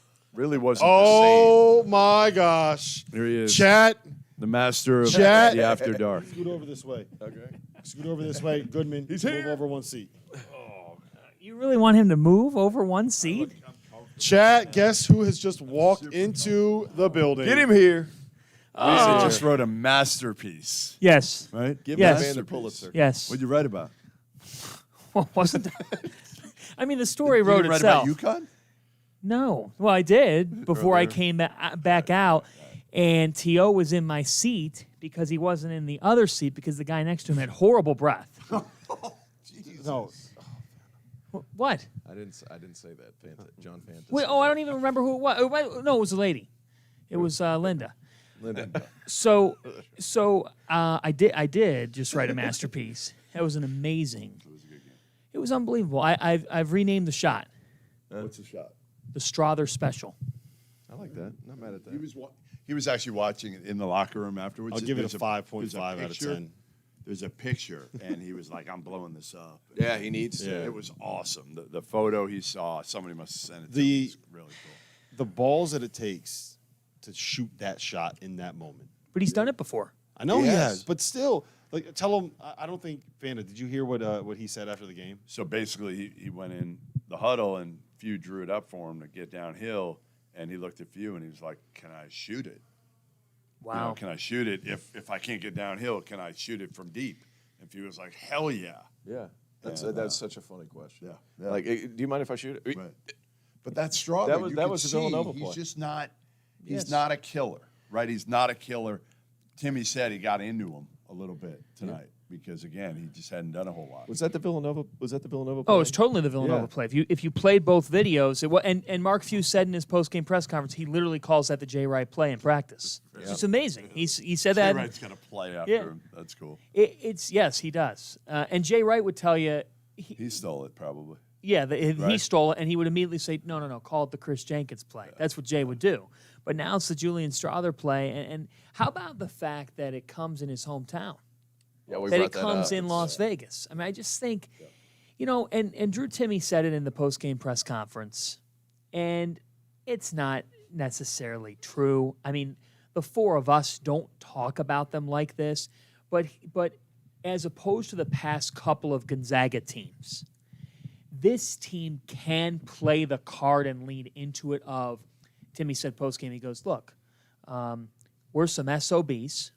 Oh my gosh! the same. Here he is, Chat, the master of Chat. the After Dark. scoot over this way. Okay. Scoot over this way. Goodman, He's move here. over one seat. You really want him to move over one seat? Chat, guess who has just walked into the building? Get him here. Oh. Lisa just wrote a masterpiece, Yes. right? Give Yes. that man the Pulitzer. Yes. What'd you write about? Wasn't that? I mean, the story You wrote didn't write itself. about UConn? No. Well, I did before I came back out, and T.O. was in my seat because he wasn't in the other seat because the guy next to him had horrible breath. No, What? I didn't say that. John Fanta. Wait, said I that. don't even remember who it was. No, it was a lady. It was Linda. Linda. So I did just write a masterpiece. That was an amazing. It was unbelievable. I've renamed the shot What's the shot? the Strother Special. I like that. Not mad at that. He was actually watching it in the locker room afterwards. I'll give it a There's 5.5 there's out of picture. 10. There's a picture, and he was like, "I'm blowing this up." Yeah, he needs to. It was awesome. The photo he saw, somebody must have sent it to The- him. It was really cool. The balls that it takes to shoot that shot in that moment. But he's done it before. I know he Yes. has, but still, like, tell him. I don't think Fanta. Did you hear what he said after the game? So basically, he went in the huddle, and Few drew it up for him to get downhill, and he looked at Few, and he was like, "Can I shoot it? You know, Wow. can I shoot it? If I can't get downhill, can I shoot it from deep?" And Few was like, "Hell yeah!" Yeah. That's such a funny question. Yeah. Like, do you mind if I shoot it? Right. But that's strong. That was the Villanova He's play. just not. He's Yes. not a killer, right? He's not a killer. Timmy said he got into him a little bit tonight because again, he just hadn't done a whole lot. Was that the Villanova? Play? Oh, it's totally the Villanova Yeah. play. If you played both videos, and Mark Few said in his post game press conference, he literally calls that the Jay Wright play in practice. It's amazing. He said Jay that. Wright's gonna play after Yeah. him. That's cool. It's yes, he does. And Jay Wright would tell you, He stole it probably. he Right. stole it, and he would immediately say, no, call it the Chris Jenkins play. That's what Jay would do. But now it's the Julian Strother play, and how about the fact that it comes in his hometown? Yeah, we That brought it comes up. in Las Vegas. I mean, I just think, and Drew Timme said it in the post-game press conference, and it's not necessarily true. I mean, the four of us don't talk about them like this, but as opposed to the past couple of Gonzaga teams, this team can play the card and lean into it of, Timme said post-game, he goes, look, we're some SOBs.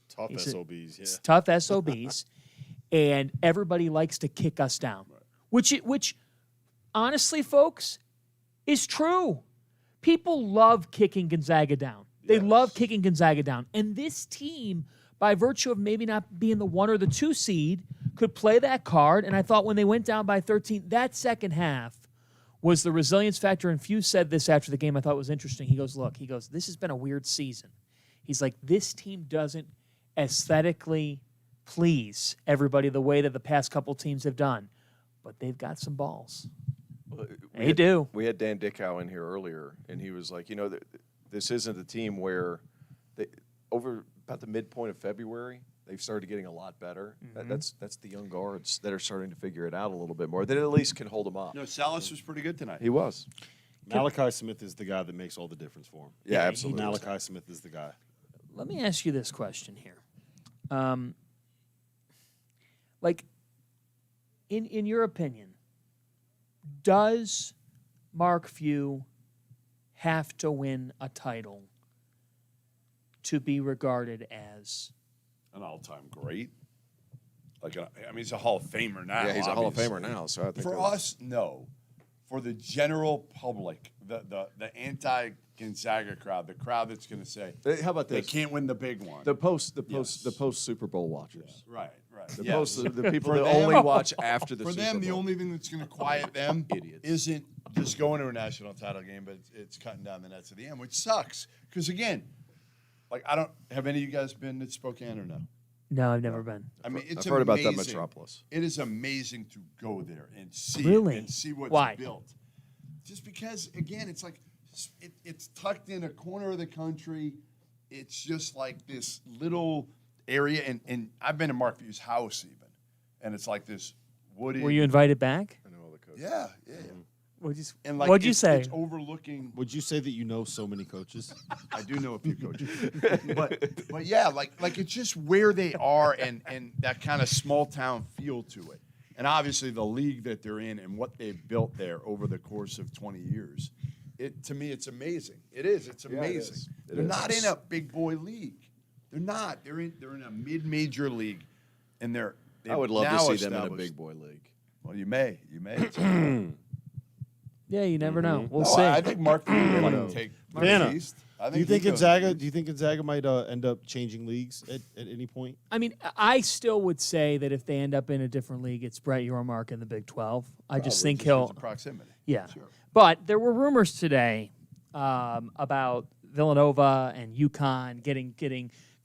Tough He said- SOBs. Yeah. Tough SOBs, and everybody likes to kick us down, which honestly, folks, is true. People love kicking Gonzaga down. They love kicking Gonzaga down. And this team, by virtue of maybe not being the 1 or the 2 seed, could play that card. And I thought when they went down by 13, that second half was the resilience factor. And Few said this after the game. I thought was interesting. He goes, this has been a weird season. He's like, this team doesn't aesthetically please everybody the way that the past couple teams have done, but they've got some balls. They do. We had Dan Dickow in here earlier, and he was like, this isn't a team where over about the midpoint of February, they've started getting a lot better. That's the young guards that are starting to figure it out a little bit more. That at least can hold them up. No, Salas was pretty good tonight. He was. Malachi Smith is the guy that makes all the difference for him. Yeah, absolutely. Malachi Smith is the guy. let me ask you this question here. In your opinion, does Mark Few have to win a title to be regarded as An all-time great. He's a Hall of Famer now. Yeah, he's a Hall of obviously. Famer now. So I think For us, no. For the general public, the anti-Gonzaga crowd, the crowd that's going to say how about they this? can't win the big one. The post Super Bowl watchers. Right. The people For that them- only watch after the For Super them, Bowl. the only thing that's going to quiet them Idiots. isn't just going to a national title game, but it's cutting down the nets at the end, which sucks. Because again, have any of you guys been to Spokane or no? no? I've never been. I mean, it's I've heard about that amazing. metropolis. It is amazing to go there and see Really? it and see what's Why? built. Just because, again, it's like it's tucked in a corner of the country. It's just like this little area, and I've been to Mark Few's house even, and it's like this wooded. Were you invited back? I know all the coaches. Yeah. What'd you, And like, what'd you it's- say? It's overlooking. Would you say that you know so many coaches? I do know a few coaches, but yeah, like it's just where they are and that kind of small town feel to it, and obviously the league that they're in and what they've built there over the course of 20 years. To me, it's amazing. It is. It's amazing. is. It They're is. not in a big boy league. They're not. They're in a mid-major league, and I would love to now see them in a established- big boy league. Well, you may. Yeah, you never know. We'll No, see. I think Mark Few would take Vanna, the East. I Do you think he goes Gonzaga? East. Do you think Gonzaga might end up changing leagues at any point? I mean, I still would say that if they end up in a different league, it's Brett Yormark in the Big 12. I just Probably think just he'll. 'cause of proximity. Yeah. Sure. But there were rumors today about Villanova and UConn getting,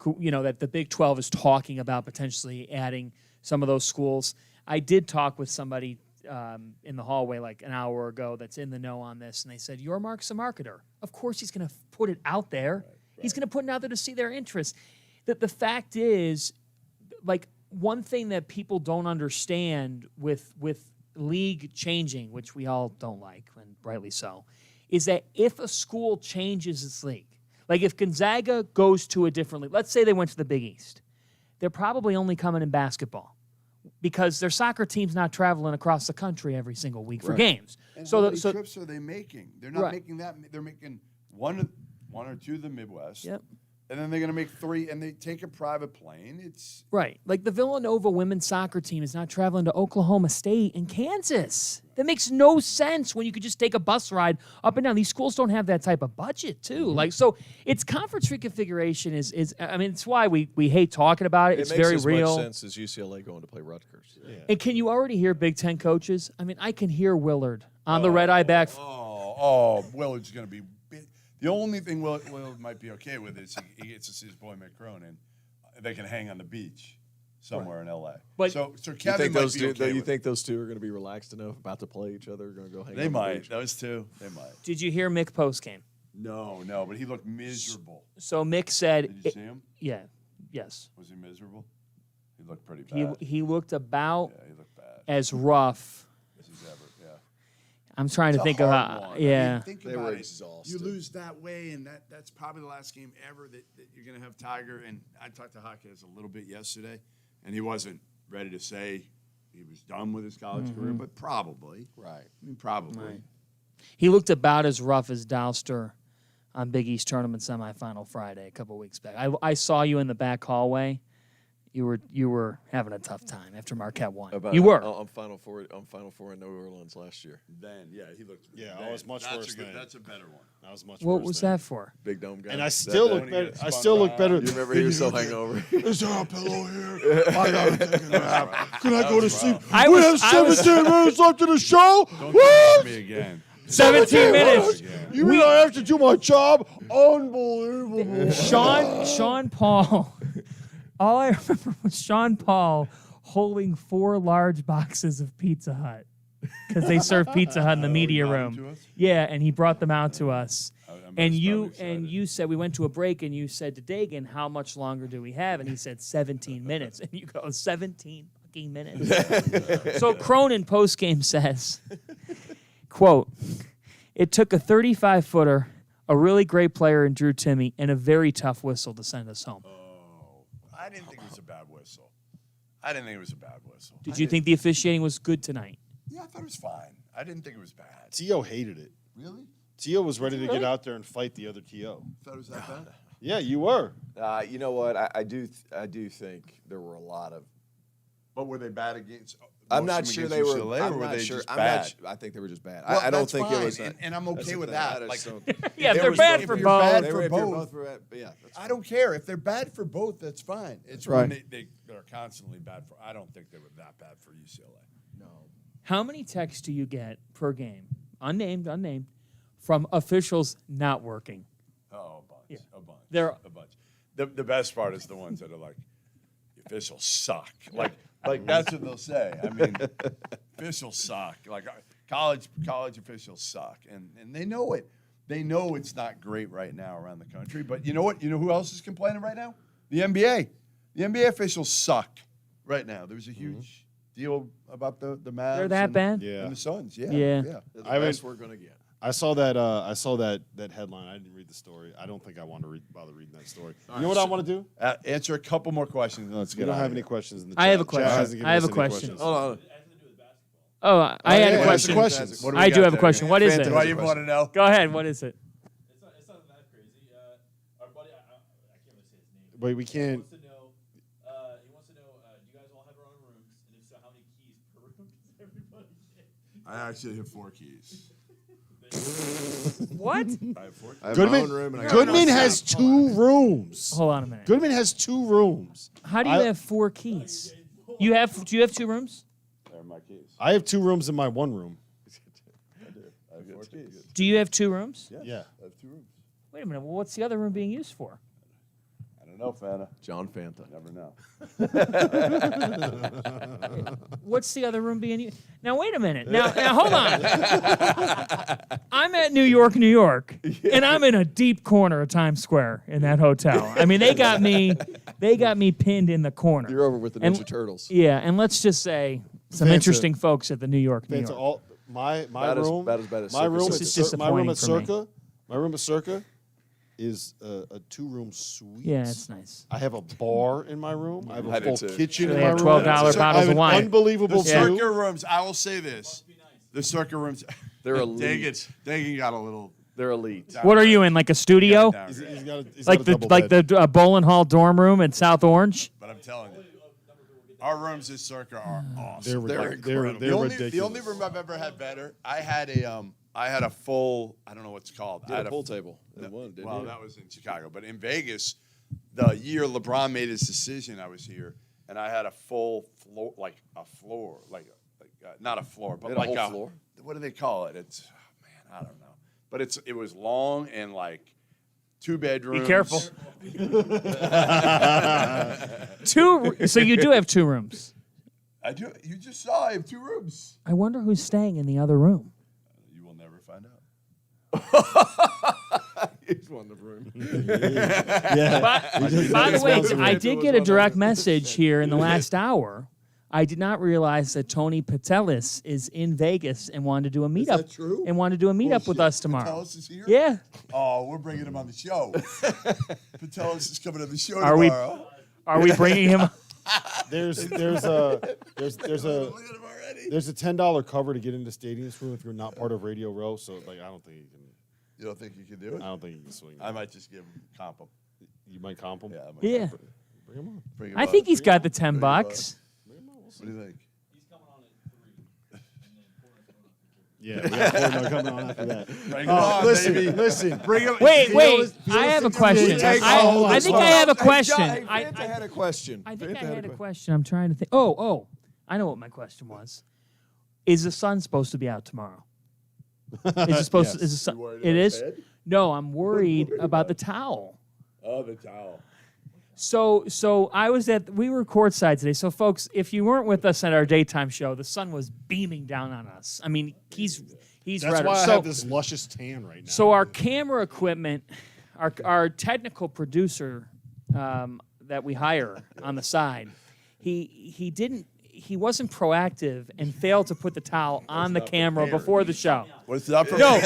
that the Big 12 is talking about potentially adding some of those schools. I did talk with somebody in the hallway like an hour ago that's in the know on this, and they said, Yormark's a marketer. Of course he's going to put it out there. He's going to put it out there to see their interest. The fact is, like, one thing that people don't understand with league changing, which we all don't like, and rightly so, is that if a school changes its league, like if Gonzaga goes to a different league, let's say they went to the Big East, they're probably only coming in basketball because their soccer team's not traveling across the country every single week for games. And So how the- many so- trips are they making? They're not Right. making that. They're making one or two of the Midwest. Yep. And then they're going to make 3, and they take a private plane. It's Right. Like the Villanova women's soccer team is not traveling to Oklahoma State and Kansas. That makes no sense when you could just take a bus ride up and down. These schools don't have that type of budget, too. Like, so it's conference reconfiguration is I mean, it's why we hate talking about it. It's it makes very as real. much sense as UCLA going to play Rutgers. Yeah. And can you already hear Big Ten coaches? I mean, I can hear Willard on the red eye back. Willard's going to be. The only thing Willard might be okay with is he gets to see his boy McCrone, and they can hang on the beach somewhere in L.A. But- so You Kevin think might those be two? okay you with think those two are going to be relaxed enough about to play each other? Going to go hang? it. They on the might. beach? Those two. They might. Did you hear Mick postgame? No, but he looked miserable. So Mick said, Did you see him? yes. Was he miserable? He looked pretty bad. He looked about Yeah, he looked bad. as rough. As he's ever. Yeah. I'm trying to It's a think of hard how. one. I Yeah. mean, think They about were it. exhausted. You lose that way, and that's probably the last game ever that you're going to have Tiger. And I talked to Jaquez a little bit yesterday, and he wasn't ready to say he was done with his college career, but probably. Right. I mean, probably. Right. He looked about as rough as Dauster on Big East Tournament semifinal Friday a couple weeks back. I saw you in the back hallway. You were having a tough time after Marquette won. You were. on Final Four in New Orleans last year. Then, yeah, he looked. Yeah, then, was much that's worse a good, then. That's a better one. That was much. What worse was then. that for? Big dome guy. And I still look better. I still look better. You remember he was so hungover. Is there a pillow here? I gotta take a nap. Can I go to sleep? I We was- have I was- 17 minutes left in the show. Don't What? touch me again. 17 minutes. You mean I have to do my job? Unbelievable. Sean Paul. All I remember was Sean Paul holding 4 large boxes of Pizza Hut because they serve Pizza Hut in the media brought them room. to us? Yeah, and he brought them out to us. I'm And probably you excited. said we went to a break, and you said to Dagan, "How much longer do we have?" And he said 17 minutes, and you go 17 fucking minutes. So Cronin postgame says, "Quote: It took a 35-footer, a really great player in Drew Timme, and a very tough whistle to send us home. I didn't think it was a bad whistle. I didn't think it was a bad whistle. Did you think the officiating was good tonight? Yeah, I thought it was fine. I didn't think it was bad. Tio hated it. Really? Tio was ready to get out there and fight the other Tio. Thought it was that bad? Yeah, you were. You know what? I do think there were a lot of. But were they bad against? I'm most not of them sure against they were. UCLA, or I'm were not they sure. just I'm bad? not. I think they were just bad. Well, I don't that's think fine, it was. and I'm okay with I that. just Like, don't- Yeah, if there they're was- bad if for you're both. bad They for were- if you're both. both were- yeah, that's I don't care if they're bad for both. That's fine. It's right. when they're constantly bad for. I don't think they were that bad for UCLA. How many texts do you get per game, unnamed, from officials not working? Oh, a bunch. A bunch. They're- a bunch. The best part is the ones that are like, the officials suck. Like that's what they'll say. I mean, officials suck. Like college officials suck, and they know it. They know it's not great right now around the country. But you know what? You know who else is complaining right now? The NBA. The NBA officials suck right now. There was a huge deal about the Mavs. They're that bad? Yeah. And the Suns. Yeah. Yeah. the I best mean- we're gonna get. I saw that. That headline. I didn't read the story. I don't think I want to bother reading that story. You know what I want to do? Answer a couple more questions and let's We get don't out have of any here. questions in the I chat. have a Chat question. hasn't given I have us a any question. questions. Hold on. Oh, I had a yeah, question. answer questions. What do we I got do have a there? question. What is Fanta it? has Why a you question. want to know? Go ahead. What is it? It's not that crazy. Our buddy, I can't really say his name. Wait, we can't. He wants to know, do you guys all have your own rooms? And if so, how many keys per room does everybody get? I actually have 4 keys. What? I have 4 keys. I have my Goodman. own room and I got Goodman my own has stuff. 2 rooms. Hold on a minute. Goodman has 2 rooms. How do you have 4 keys? Do you have 2 rooms? They're my keys. I have 2 rooms in my 1 room. I have 4 keys. Do you have 2 rooms? Yeah. I have 2 rooms. Wait a minute. Well, what's the other room being used for? I don't know, Fanta. John Fanta. Never know. What's the other room being used? Now, wait a minute. Now hold on. I'm at New York, and I'm in a deep corner of Times Square in that hotel. I mean, they got me pinned in the corner. You're over with the And- Ninja Turtles. Yeah, and let's just say some Fanta. interesting folks at the New York. Fanta, all my About as- room. about as bad as my Circus room. Circus. This is At, my room disappointing at for me. Circa. My room at Circa is a 2-room suite. Yeah, it's nice. I have a bar in my room. I have I a do full too. kitchen They in my have room. $12 I bottles have of an wine. unbelievable The view. Circa rooms, I will say this. The Circa rooms, They're elite. Dagan got a little. They're elite. What are you in, like a studio? down He's here. got a, he's Like got a the double like bed. the bowling hall dorm room at South Orange? But I'm telling you, our rooms at Circa are awesome. They're incredible. ridiculous. The only room I've ever had better, I had a full, I don't know what it's called. You I had had a pool table. in one, didn't Well, you? that was in Chicago, but in Vegas, the year LeBron made his decision, I was here, and I had a full floor, not a floor, but You had a like whole floor? What do they call it? It's I don't know, but it was long and like 2 bedrooms. Be careful. So you do have 2 rooms. I do. You just saw I have 2 rooms. I wonder who's staying in the other room. You will never find out. He's one in the room. By the way, I did get a direct message here in the last hour. I did not realize that Tony Patelis is in Vegas and wanted to do a meetup. that true? And wanted to do a meetup with us tomorrow. Patelis is here? Yeah. Oh, we're bringing him on the show. Patelis is coming on the show Are we- tomorrow. Are we bringing him? There's a Look at him already. there's a $10 cover to get into Stadium Swim if you're not part of Radio Row. So like I don't think you can. You don't think you can do it? I don't think you can swing. I might just give him comp him. You might comp him. Yeah, I might Yeah. comp him. Bring him on. Bring him I on. think he's got the Bring him $10. on. What do you think? He's coming on at 3. And then Corner's going on Yeah, we got Portnoy coming on after that. Bring him on, listen, baby. listen. Bring him. Wait. I have a question. Take I all I this think one. I have a Hey, question. Fanta I had a question. I think Fanta I had a question. question. I'm trying to think. Oh, I know what my question was. Is the sun supposed to be out tomorrow? Is it supposed to? Is the sun? It is. No, I'm worried about the towel. Oh, the towel. So we were courtside today. So folks, if you weren't with us at our daytime show, the sun was beaming down on us. I mean, he's That's red. why I So- have this luscious tan right now. So our camera equipment, our technical producer that we hire on the side, he he wasn't proactive and failed to put the towel on the camera before the show. What's up for No.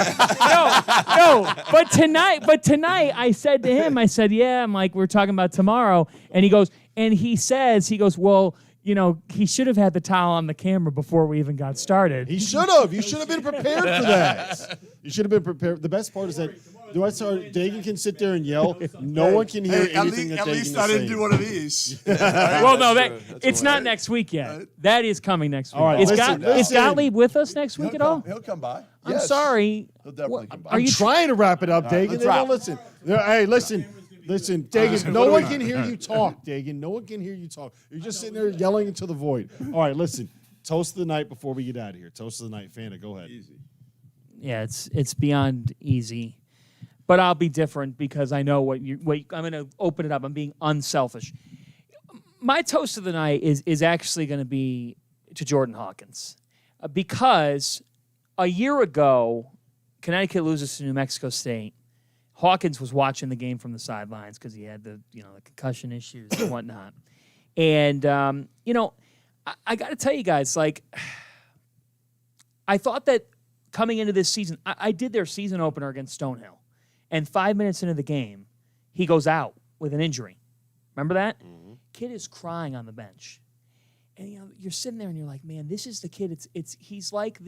But tonight, I said to him, I said, yeah, I'm like, we're talking about tomorrow. And he goes, well, you know, he should have had the towel on the camera before we even got started. He should have. You should have been prepared for that. You should have been prepared. The best part is that Dagan can sit there and yell. No one can hear anything that Dagan is saying. At least I didn't do one of these. Well, no, it's not next week yet. That is coming next week. All right, is Gottlieb with us next week at all? He'll come by. I'm Yes. sorry. He'll definitely come by. Are you trying to wrap it up, Dagan? let's They wrap. don't listen. Hey, listen, Dagan. No one can hear you talk, Dagan. No one can hear you talk. You're just sitting there yelling into the void. All right, listen. Toast of the night before we get out of here. Toast of the night, Fanta. Go ahead. Easy. Yeah, it's beyond easy. But I'll be different because I know what I'm going to open it up. I'm being unselfish. My toast of the night is actually going to be to Jordan Hawkins. Because a year ago, Connecticut loses to New Mexico State. Hawkins was watching the game from the sidelines because he had the concussion issues and whatnot. And, I got to tell you guys, like, I thought that coming into this season, I did their season opener against Stonehill. And 5 minutes into the game, he goes out with an injury. Remember that? Mm-hmm. Kid is crying on the bench. And you're sitting there and you're like, man, this is the kid. He's like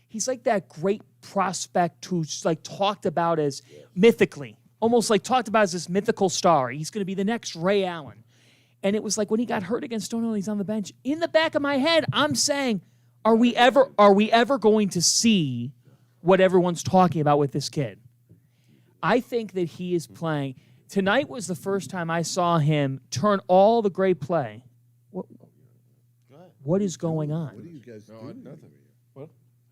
he's like that great prospect who's like talked about as mythically, almost like talked about as this mythical star. He's going to be the next Ray Allen. And it was like when he got hurt against Stonehill, he's on the bench. In the back of my head, I'm saying, are we ever going to see what everyone's talking about with this kid? I think that he is playing. Tonight was the first time I saw him turn all the great play. What is going on? What do you guys do? Nothing.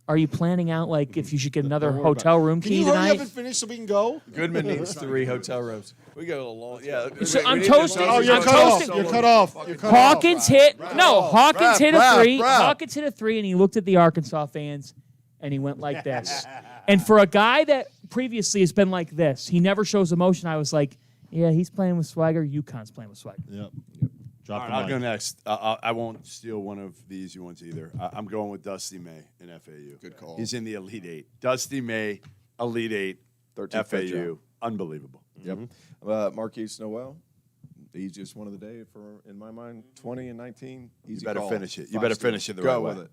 Are you planning out like if you should get another hotel room Can key you hurry tonight? up and finish so we can go? Goodman needs 3 hotel rooms. We go a long. Yeah. So I'm we need to toasting- toast- Oh, you're I'm cut off. toasting- You're cut off. You're cut off. Hawkins hit Hawkins hit a Brad, three. Brad. Hawkins hit a three, and he looked at the Arkansas fans, and he went like this. And for a guy that previously has been like this, he never shows emotion. I was like, yeah, he's playing with swagger. UConn's playing with swagger. Yep. All Drop right, the I'll mic. go next. I won't steal one of the easy ones either. I'm going with Dusty May in FAU. Good call. He's in the Elite Eight. Dusty May, Elite Eight, 13th FAU. job. Unbelievable. Yep. Marquise Noel, the easiest one of the day in my mind. 20 and 19. You Easy better call. finish it. You 5 better steals. finish it the Go right with way. it.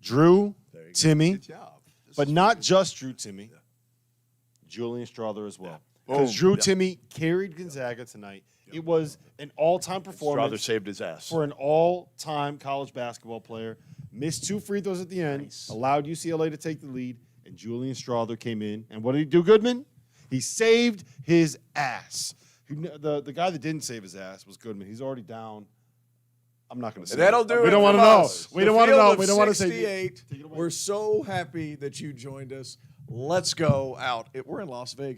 Drew, There you go. Timmy, Good job. but not just Drew Timmy. Julian Strother as well. Yeah. Because Boom. Drew Yeah. Timmy carried Gonzaga tonight. It was an all-time Strother performance saved his ass. for an all-time college basketball player. Missed 2 free throws at the end, allowed UCLA to take the lead, and Julian Strother came in. And what did he do, Goodman? He saved his ass. The guy that didn't save his ass was Goodman. He's already down. I'm not going to say That'll it. do We it don't want to know. We don't want to know. We don't want to say. 68. We're so happy that you joined us. Let's go out. We're in Las Vegas.